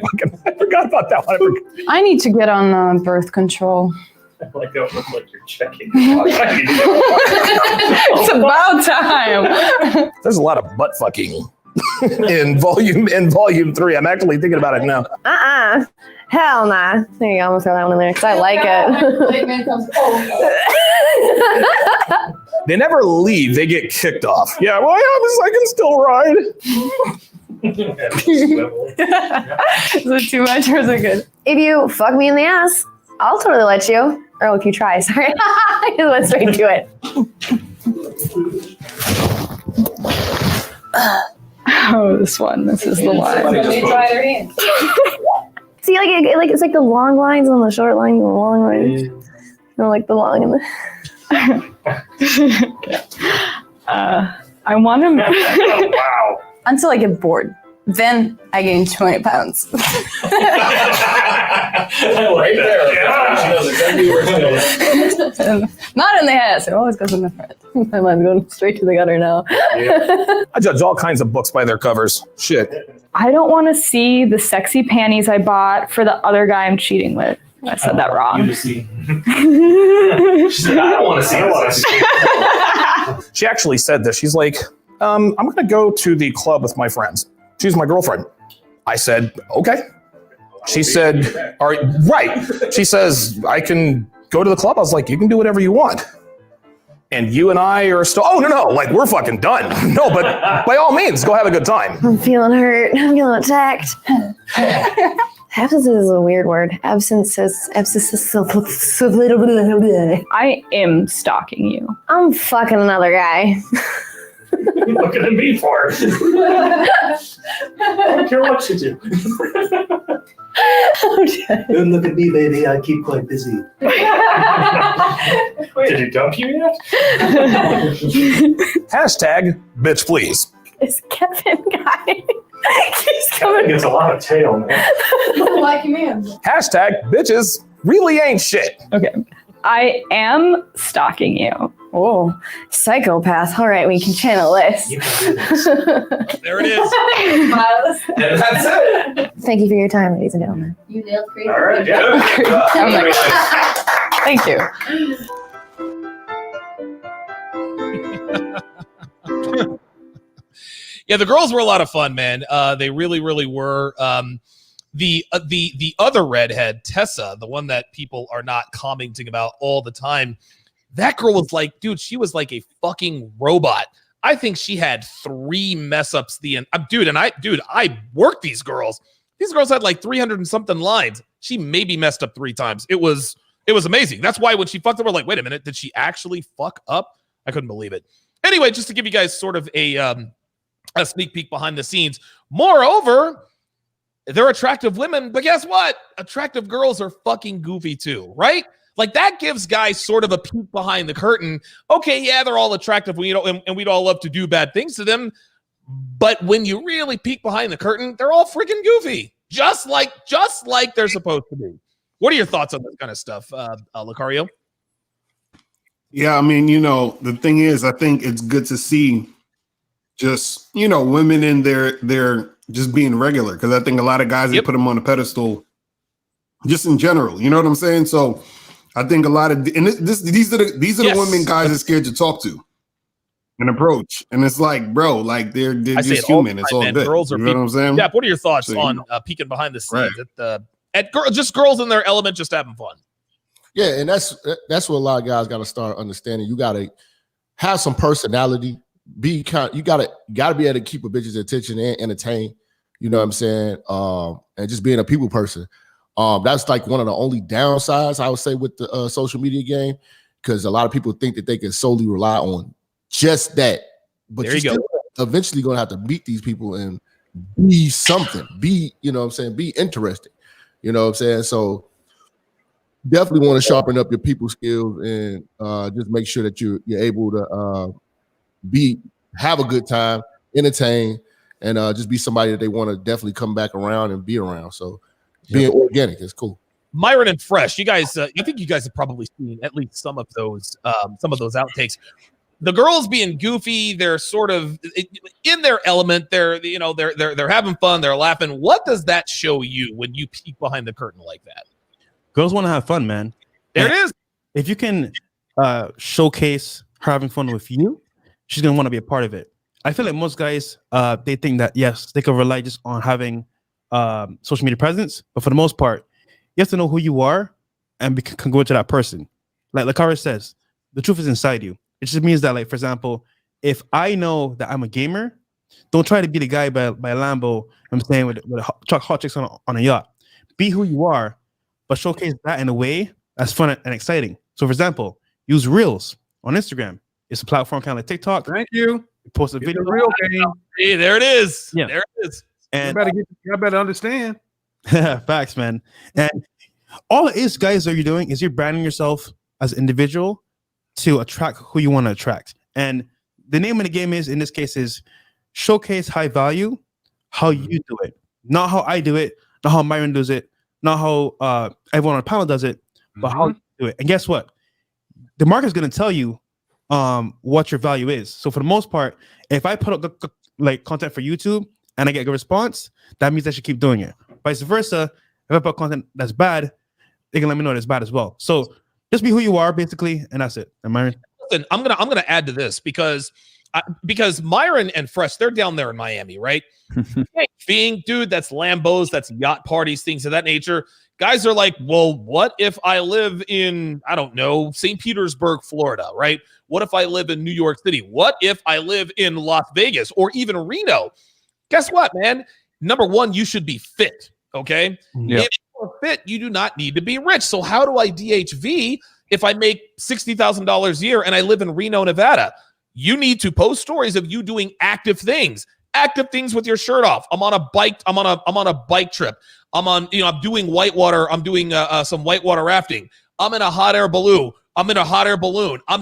forgot about that one. I need to get on birth control. I like that look like you're checking. It's about time. There's a lot of butt fucking in volume 3. I'm actually thinking about it now. Hell nah. There you go. Almost got that one in there because I like it. White man comes. Oh. They never leave. They get kicked off. Yeah, well, I can still ride. Is it too much or is it good? If you fuck me in the ass, I'll totally let you. Or if you try, sorry. I just went straight to it. Oh, this one. This is the one. They try their hands. See, it's like the long lines on the short lines and the long lines. No, like the long and the... I want him Wow. until I get bored. Then I gain 20 pounds. I like that. Not in the ass. It always goes in the front. My mind's going straight to the gutter now. Yeah. I judge all kinds of books by their covers. Shit. I don't want to see the sexy panties I bought for the other guy I'm cheating with. I said that wrong. She said, I don't want to see this. She actually said this. She's like, I'm going to go to the club with my friends. She's my girlfriend. I said, okay. She said, all right, right. She says, I can go to the club. I was like, you can do whatever you want. And you and I are still, oh, no, like, we're fucking done. No, but by all means, go have a good time. I'm feeling hurt. I'm feeling attacked. Absence is a weird word. Absence is I am stalking you. I'm fucking another guy. What are you looking at me for? I don't care what you do. Don't look at me, baby. I keep quite busy. Did you dump you yet? Hashtag bitch please. This Kevin guy keeps Kevin coming. gets a lot of tail, man. Like man. Hashtag bitches really ain't shit. Okay. I am stalking you. Oh, psychopath. All right, we can channel this. You can do this. There it is. And that's it. Thank you for your time, ladies and gentlemen. You nailed crazy. All right, yeah. I'm like, thank you. Yeah, the girls were a lot of fun, man. They really, really were. The other redhead, Tessa, the one that people are not commenting about all the time, that girl was like, dude, she was like a fucking robot I think she had 3 mess ups dude. I worked these girls. These girls had like 300 and something lines. She maybe messed up 3 times. It was amazing. That's why when she fucked up, we're like, wait a minute, did she actually fuck up? I couldn't believe it. Anyway, just to give you guys sort of a sneak peek behind the scenes. Moreover, they're attractive women, but guess what? Attractive girls are fucking goofy too, right? Like that gives guys sort of a peek behind the curtain. Okay, yeah, they're all attractive, and we'd all love to do bad things to them. But when you really peek behind the curtain, they're all freaking goofy, just like they're supposed to be. What are your thoughts on this kind of stuff, Lucario? Yeah, I mean, the thing is, I think it's good to see just, women in their just being regular, because I think a lot of guys, they put them on a pedestal just in general. You know what I'm saying? So I think a lot of, and these are the women guys are scared to talk to and approach. And it's like, bro, like they're just human. It's all good. Girls are you know what I'm saying? Yeah. What are your thoughts on peeking behind the scenes at just girls in their element, just having fun? Yeah, and that's what a lot of guys got to start understanding. You got to have some personality. You gotta be able to keep a bitch's attention and entertain. You know what I'm saying? And just being a people person. That's like one of the only downsides I would say with the social media game, because a lot of people think that they can solely rely on just that. But you're still eventually going to have to meet these people and be something. Be, you know what I'm saying? Be interesting. You know what I'm saying? So definitely want to sharpen up your people skills and just make sure that you're able to have a good time, entertain, and just be somebody that they want to definitely come back around and be around. So being organic is cool. Myron and Fresh, you guys, I think you guys have probably seen at least some of those outtakes. The girls being goofy, they're sort of in their element. They're having fun, they're laughing. What does that show you when you peek behind the curtain like that? Girls want to have fun, man. There it is. If you can showcase her having fun with you, she's gonna want to be a part of it. I feel like most guys, they think that yes, they can rely just on having social media presence, but for the most part, you have to know who you are and can go to that person. Like Lakara says, the truth is inside you. It just means that, like, for example, if I know that I'm a gamer, don't try to be the guy by Lambo, I'm saying, with hot chicks on a yacht. Be who you are, but showcase that in a way that's fun and exciting. So, for example, use Reels on Instagram. It's a platform kind of like TikTok. Thank you. You post a video. Real game. Hey, there it is. Yeah. There it is. And you better understand. facts, man. And all it is, guys, that you're doing is you're branding yourself as an individual to attract who you want to attract. And the name of the game is, in this case, is showcase high value, how you do it. Not how I do it, not how Myron does it, not how everyone on the panel does it, but how you do it. And guess what? The market is going to tell you what your value is. So for the most part, if I put up like content for YouTube and I get a good response, that means I should keep doing it. Vice versa, if I put content that's bad, they can let me know it's bad as well. So just be who you are, basically, and that's it. And Myron, listen, I'm gonna add to this because Myron and Fresh, they're down there in Miami, right? Being, dude, that's Lambos, that's yacht parties, things of that nature. Guys are like, well, what if I live in, I don't know, St. Petersburg, Florida, right? What if I live in New York City? What if I live in Las Vegas or even Reno? Guess what, man? Number one, you should be fit, okay? Yeah. If you're fit, you do not need to be rich. So how do I DHV if I make $60,000 a year and I live in Reno, Nevada? You need to post stories of you doing active things with your shirt off. I'm on a bike. I'm on a bike trip. I'm doing whitewater. I'm doing some whitewater rafting. I'm in a hot air balloon. I'm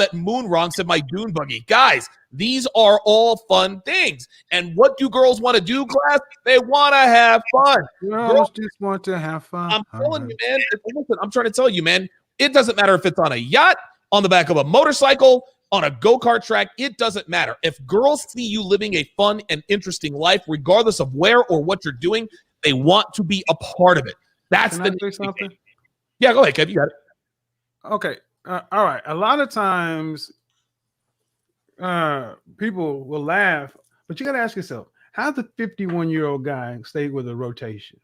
at Moon Rocks in my dune buggy. Guys, these are all fun things. And what do girls want to do, class? They want to have fun. Girls just want to have fun. I'm telling you, man. Listen, I'm trying to tell you, man. It doesn't matter if it's on a yacht, on the back of a motorcycle, on a go-kart track. It doesn't matter. If girls see you living a fun and interesting life, regardless of where or what you're doing, they want to be a part of it. That's Can I say something? Yeah, go ahead, Kev. You got it. Okay. All right. A lot of times people will laugh, but you got to ask yourself, how the 51-year-old guy stay with a rotation?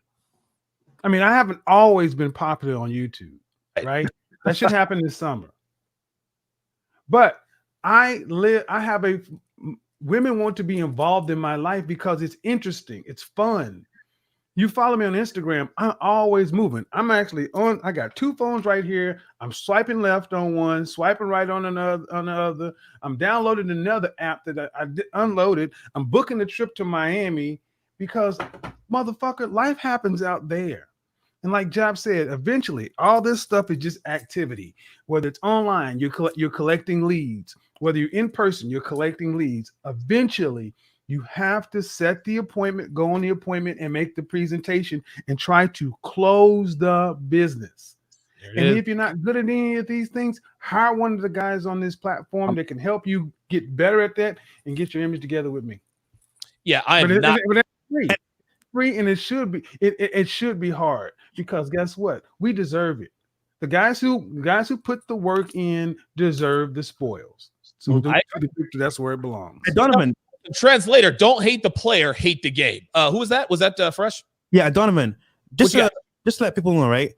I mean, I haven't always been popular on YouTube, right? That should happen this summer. But I have a women want to be involved in my life because it's interesting. It's fun. You follow me on Instagram, I'm always moving. I'm actually on, I got 2 phones right here. I'm swiping left on one, swiping right on the other. I'm downloading another app that I unloaded. I'm booking a trip to Miami because motherfucker, life happens out there. And like Job said, eventually all this stuff is just activity. Whether it's online, you're collecting leads. Whether you're in person, you're collecting leads. Eventually, you have to set the appointment, go on the appointment, and make the presentation and try to close the business. And if you're not good at any of these things, hire one of the guys on this platform that can help you get better at that and get your image together with me. Yeah, I'm not. It's free, and it should be. It should be hard because guess what? We deserve it. The guys who put the work in deserve the spoils. So that's where it belongs. Hey, Donovan. Translator, don't hate the player, hate the game. Who was that? Was that Fresh? Yeah, Donovan. Just to let people know, right?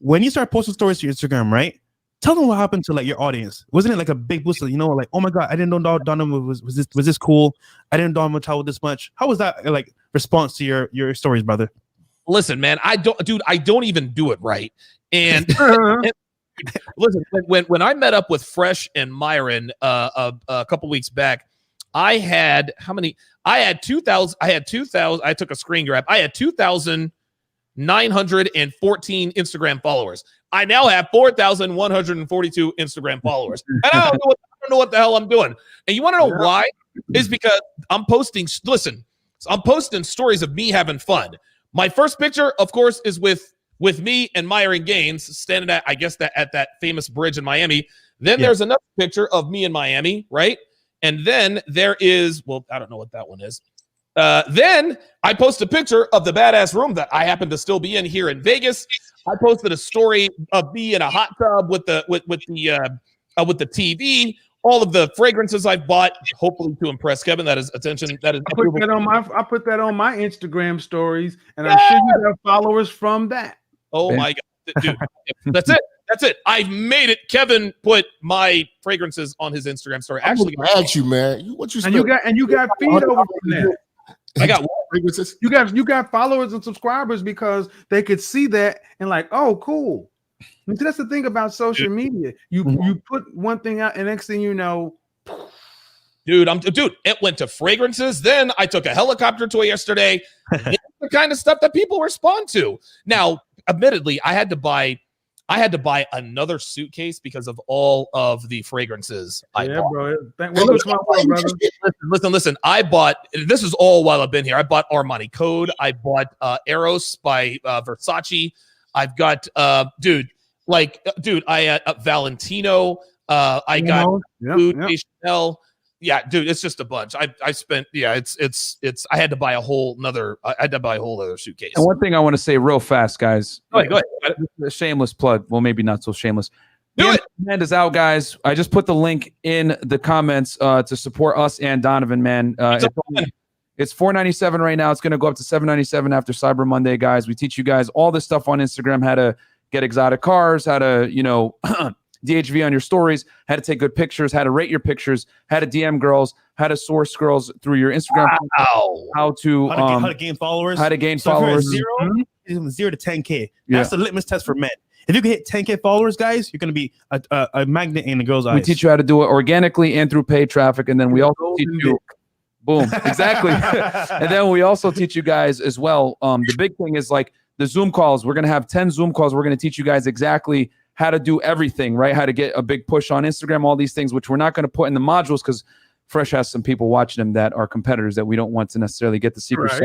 When you start posting stories to your Instagram, right? Tell them what happened to like your audience. Wasn't it like a big boost? You know, like, oh my god, I didn't know Donovan was this cool. I didn't know Donovan traveled this much. How was that like response to your stories, brother? Listen, man, I don't even do it right. And, and listen, when I met up with Fresh and Myron a couple weeks back, I had how many? I had 2,000. I took a screen grab. I had 2,914 Instagram followers. I now have 4,142 Instagram followers. And I don't know what the hell I'm doing. And you want to know why? Is because I'm posting. Listen, I'm posting stories of me having fun. My first picture, of course, is with me and Myron Gaines standing at that famous bridge in Miami. Then there's another picture of me in Miami, right? And then there is, well, I don't know what that one is. Then I post a picture of the badass room that I happen to still be in here in Vegas. I posted a story of me in a hot tub with the TV. All of the fragrances I bought, hopefully to impress Kevin. That is attention. That is. I put that on my Instagram stories, and I'm sure you have followers from that. Oh my god, dude! That's it. That's it. I've made it. Kevin put my fragrances on his Instagram story. Actually, I asked you, man. What you got feed over from that. I got fragrances. You got followers and subscribers because they could see that and like, oh, cool. And that's the thing about social media. You put one thing out, and next thing you know, dude, it went to fragrances. Then I took a helicopter tour yesterday. It's the kind of stuff that people respond to. Now, admittedly, I had to buy another suitcase because of all of the fragrances I bought. Bro. Listen. I bought, this is all while I've been here. I bought Armani Code. I bought Eros by Versace. I've got, I had Valentino. I got Food Chanel. Yeah, dude, it's just a bunch. I spent, it's. I had to buy a whole other suitcase. And one thing I want to say real fast, guys. Go ahead. A shameless plug. Well, maybe not so shameless. Do it. Hand is out, guys. I just put the link in the comments to support us and Donovan, man. It's $4.97 right now. It's going to go up to $7.97 after Cyber Monday, guys. We teach you guys all this stuff on Instagram, how to get exotic cars, how to, DHV on your stories, how to take good pictures, how to rate your pictures, how to DM girls, how to source girls through your Instagram, how to gain followers, From 0 to 10K. That's the litmus test for men. If you can hit 10K followers, guys, you're going to be a magnet in the girls' eyes. We teach you how to do it organically and through paid traffic, and then we also teach you. Boom, exactly. And then we also teach you guys as well. The big thing is like the Zoom calls. We're going to have 10 Zoom calls. We're going to teach you guys exactly how to do everything, right? How to get a big push on Instagram, all these things, which we're not going to put in the modules because Fresh has some people watching them that are competitors that we don't want to necessarily get the secret sauce.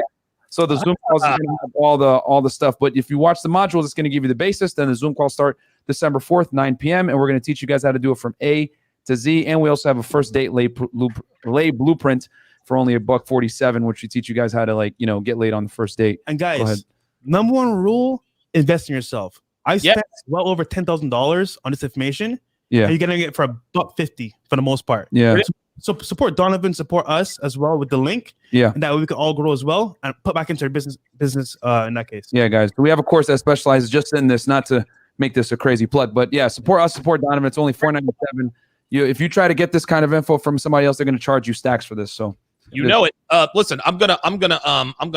So the Zoom calls are going to have all the stuff. But if you watch the modules, it's going to give you the basis. Then the Zoom calls start December 4th, 9 p.m. And we're going to teach you guys how to do it from A to Z. And we also have a first date lay blueprint for only $147, which we teach you guys how to get laid on the first date. And guys, number one rule, invest in yourself. I spent well over $10,000 on this information. Yeah. And you're getting it for $150 for the most part. Yeah. So support Donovan, support us as well with the link. Yeah. And that way we can all grow as well and put back into our business in that case. Yeah, guys. We have a course that specializes just in this, not to make this a crazy plug, but yeah, support us, support Donovan. It's only $4.97. if you try to get this kind of info from somebody else, they're going to charge you stacks for this. So you know it. Listen, I'm gonna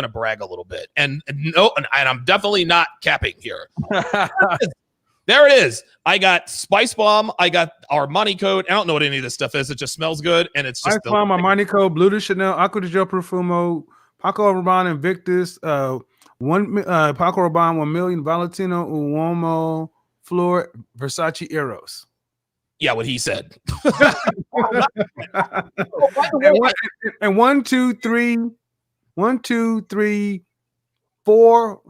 brag a little bit, and I'm definitely not capping here. There it is. I got Spice Bomb. I got our money code. I don't know what any of this stuff is. It just smells good, and it's just Spice Bomb, my money code, Blue de Chanel, Aqua de Gel Profumo, Paco Rabanne, Invictus, Paco Rabanne 1 million, Valentino Uomo, Floor, Versace Eros. Yeah, what he said. and 1, 2, 3, 4.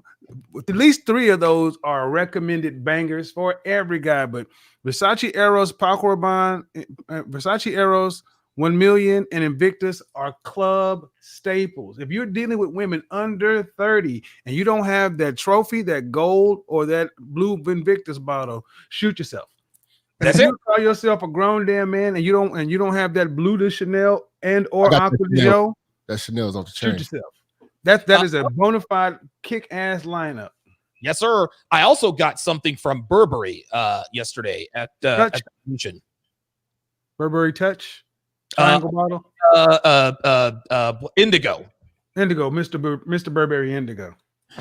At least 3 of those are recommended bangers for every guy. But Versace Eros, Paco Rabanne, Versace Eros, 1 million, and Invictus are club staples. If you're dealing with women under 30 and you don't have that trophy, that gold, or that blue Invictus bottle, shoot yourself. That's it. You call yourself a grown damn man and you don't have that Blue de Chanel and or Aqua de Gel. That Chanel's off the chain. Shoot yourself. That is a bona fide kick-ass lineup. Yes, sir. I also got something from Burberry yesterday at the convention. Burberry Touch. Triangle bottle. Indigo. Mr. Burberry Indigo.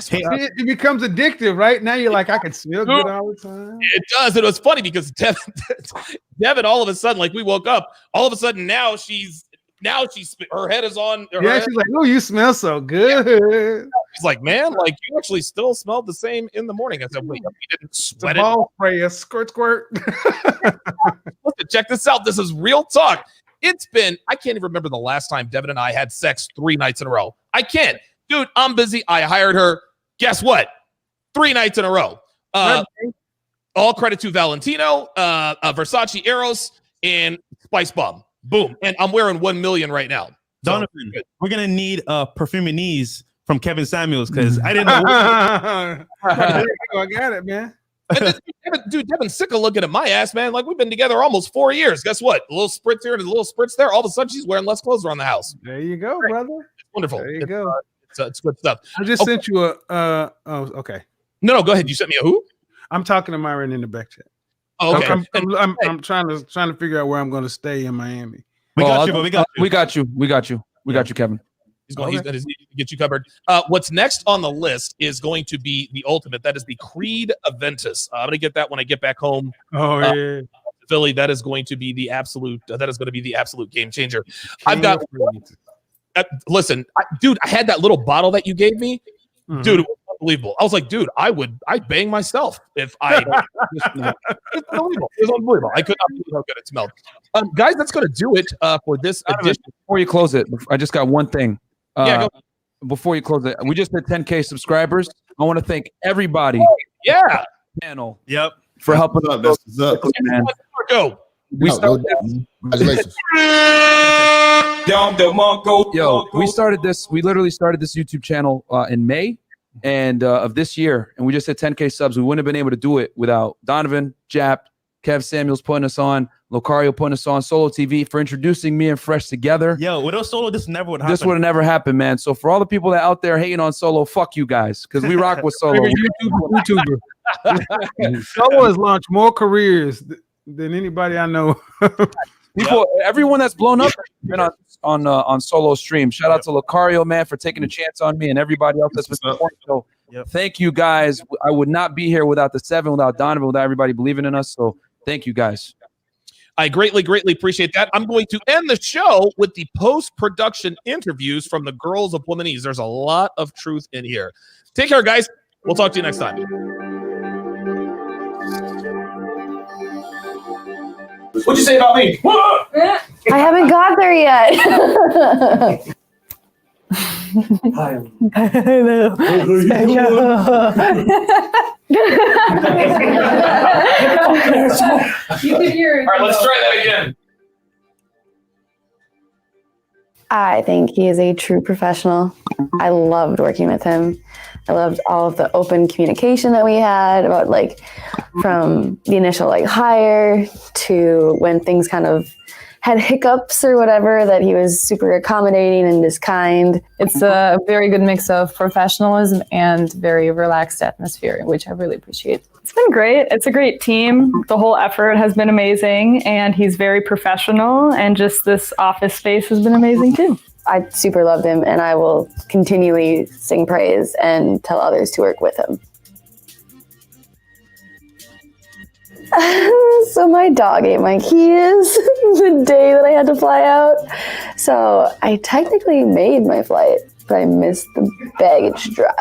Hey, it becomes addictive, right? Now you're like, I can smell good all the time. It does. It was funny because Devin, all of a sudden, like we woke up, all of a sudden now she's her head is on. She's like, oh, you smell so good. Yeah. She's like, man, like you actually still smelled the same in the morning. I said, wait, you didn't sweat it. Ball spray, a squirt. Listen, check this out. This is real talk. I can't even remember the last time Devin and I had sex 3 nights in a row. I can't. Dude, I'm busy. I hired her. Guess what? 3 nights in a row. All credit to Valentino, Versace Eros, and Spice Bomb. Boom. And I'm wearing 1 million right now. Donovan, we're going to need Perfuminese from Kevin Samuels because I didn't know. I got it, man. Devin's sick of looking at my ass, man. Like we've been together almost 4 years. Guess what? A little spritz here and a little spritz there. All of a sudden, she's wearing less clothes around the house. There you go, brother. It's wonderful. There you go. It's good stuff. I just sent you okay. No, go ahead. You sent me a who? I'm talking to Myron in the back chat. Oh, okay. I'm trying to figure out where I'm going to stay in Miami. We got you, Kevin. He's going to get you covered. What's next on the list is going to be the ultimate. That is the Creed Aventus. I'm going to get that when I get back home. Oh yeah, Philly. That is going to be the absolute. That is going to be the absolute game changer. I've got. Listen, dude, I had that little bottle that you gave me. Mm-hmm. Dude, it was unbelievable. I was like, dude, I'd bang myself if I. It's unbelievable. It was unbelievable. I could not believe how good it smelled. Guys, that's going to do it for this edition. Before you close it, I just got one thing. Go. Before you close it, we just hit 10K subscribers. I want to thank everybody. Yeah. Panel. Yep. For helping us. That's what's up. Man. Go. Congratulations. We started this. We literally started this YouTube channel in May and of this year, and we just hit 10K subs. We wouldn't have been able to do it without Donovan, Jap, Kev Samuels putting us on, Locario putting us on, Solo TV for introducing me and Fresh together. Yo, without Solo, this never would happen. This would have never happened, man. So for all the people that out there hating on Solo, fuck you guys, because we rock with Solo. YouTuber. Solo has launched more careers than anybody I know. Everyone that's blown up has been on Solo stream. Shout out to Locario, man, for taking a chance on me, and everybody else that's been supporting. So thank you guys. I would not be here without the 7, without Donovan, without everybody believing in us. So thank you guys. I greatly appreciate that. I'm going to end the show with the post-production interviews from the girls of Womanese. There's a lot of truth in here. Take care, guys. We'll talk to you next time. What'd you say about me? I haven't got there yet. Hi. You can hear it. All right, let's try that again. I think he is a true professional. I loved working with him. I loved all of the open communication that we had about from the initial hire to when things kind of had hiccups or whatever, that he was super accommodating and just kind. It's a very good mix of professionalism and very relaxed atmosphere, which I really appreciate. It's been great. It's a great team. The whole effort has been amazing, and he's very professional, and just this office space has been amazing too. I super loved him, and I will continually sing praise and tell others to work with him. So my dog ate my keys the day that I had to fly out. So I technically made my flight, but I missed the baggage drop.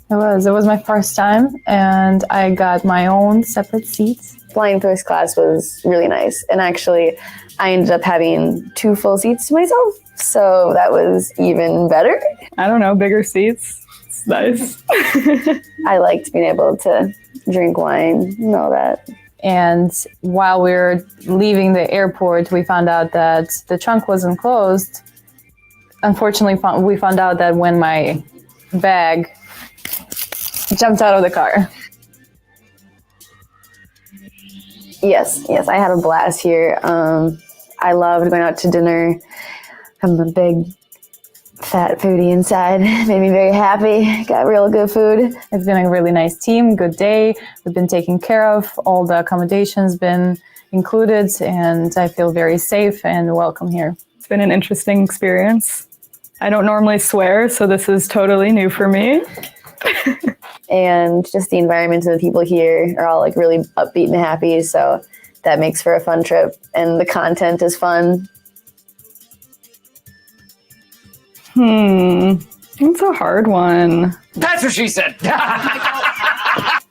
It was my first time, and I got my own separate seats. Flying first class was really nice, and actually I ended up having 2 full seats to myself, so that was even better. I don't know, bigger seats. It's nice. I liked being able to drink wine and all that. And while we were leaving the airport, we found out that the trunk wasn't closed. Unfortunately, we found out that when my bag jumped out of the car. Yes, I had a blast here. I loved going out to dinner. I'm a big fat foodie inside. Made me very happy. Got real good food. It's been a really nice team, good day. We've been taken care of. All the accommodations been included, and I feel very safe and welcome here. It's been an interesting experience. I don't normally swear, so this is totally new for me. And just the environment and the people here are all like really upbeat and happy, so that makes for a fun trip, and the content is fun. It's a hard one. That's what she said.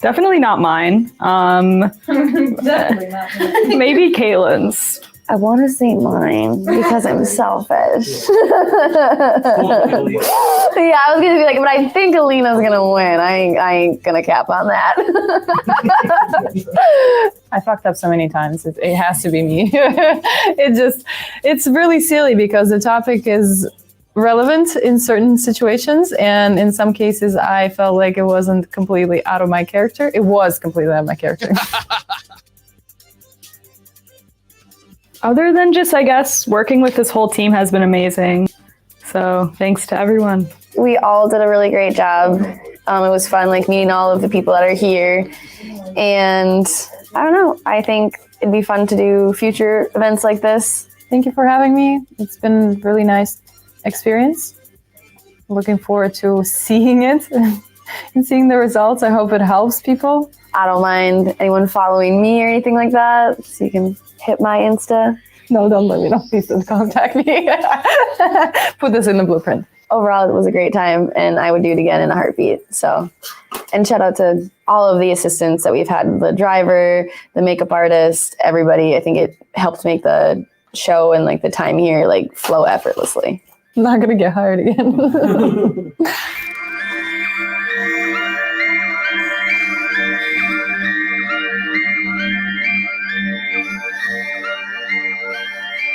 Definitely not mine. Definitely not. Maybe Kaylin's. I want to say mine because I'm selfish. Yeah, I was gonna be like, but I think Alina's gonna win. I ain't gonna cap on that. I fucked up so many times. It has to be me. It's really silly because the topic is relevant in certain situations, and in some cases I felt like it wasn't completely out of my character. It was completely out of my character. Other than just, I guess, working with this whole team has been amazing. So thanks to everyone. We all did a really great job. It was fun, like meeting all of the people that are here. And I don't know, I think it'd be fun to do future events like this. Thank you for having me. It's been a really nice experience. Looking forward to seeing it and seeing the results. I hope it helps people. I don't mind anyone following me or anything like that, so you can hit my Insta. No, don't let me know. Please don't contact me. Put this in the blueprint. Overall, it was a great time, and I would do it again in a heartbeat. So, and shout out to all of the assistants that we've had, the driver, the makeup artist, everybody. I think it helped make the show and like the time here like flow effortlessly. I'm not gonna get hired again.